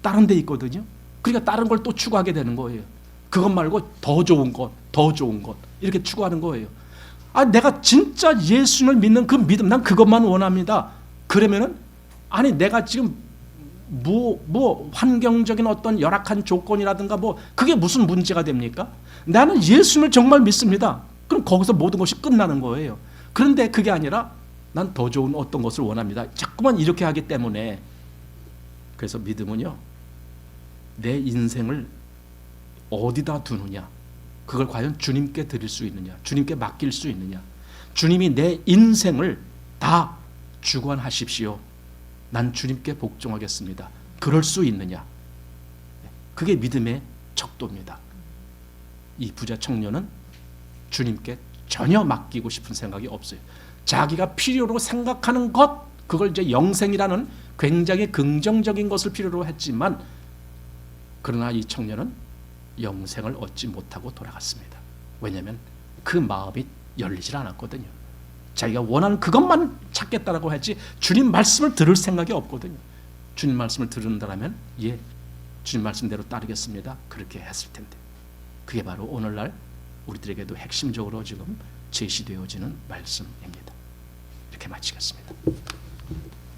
다른 데 있거든요. 그러니까 다른 걸 또 추구하게 되는 거예요. 그것 말고 더 좋은 것, 더 좋은 것 이렇게 추구하는 거예요. 내가 진짜 예수님을 믿는 그 믿음, 난 그것만 원합니다. 그러면은 아니 내가 지금 뭐 환경적인 어떤 열악한 조건이라든가 뭐 그게 무슨 문제가 됩니까? 나는 예수님을 정말 믿습니다. 그럼 거기서 모든 것이 끝나는 거예요. 그런데 그게 아니라 난 더 좋은 어떤 것을 원합니다. 자꾸만 이렇게 하기 때문에. 그래서 믿음은요, 내 인생을 어디다 두느냐, 그걸 과연 주님께 드릴 수 있느냐, 주님께 맡길 수 있느냐, 주님이 내 인생을 다 주관하십시오, 난 주님께 복종하겠습니다, 그럴 수 있느냐, 그게 믿음의 척도입니다. 이 부자 청년은 주님께 전혀 맡기고 싶은 생각이 없어요. 자기가 필요로 생각하는 것, 그걸 이제 영생이라는 굉장히 긍정적인 것을 필요로 했지만, 그러나 이 청년은 영생을 얻지 못하고 돌아갔습니다. 왜냐하면 그 마음이 열리질 않았거든요. 자기가 원하는 그것만 찾겠다라고 했지 주님 말씀을 들을 생각이 없거든요. 주님 말씀을 들은다면 예, 주님 말씀대로 따르겠습니다, 그렇게 했을 텐데. 그게 바로 오늘날 우리들에게도 핵심적으로 지금 제시되어지는 말씀입니다. 이렇게 마치겠습니다.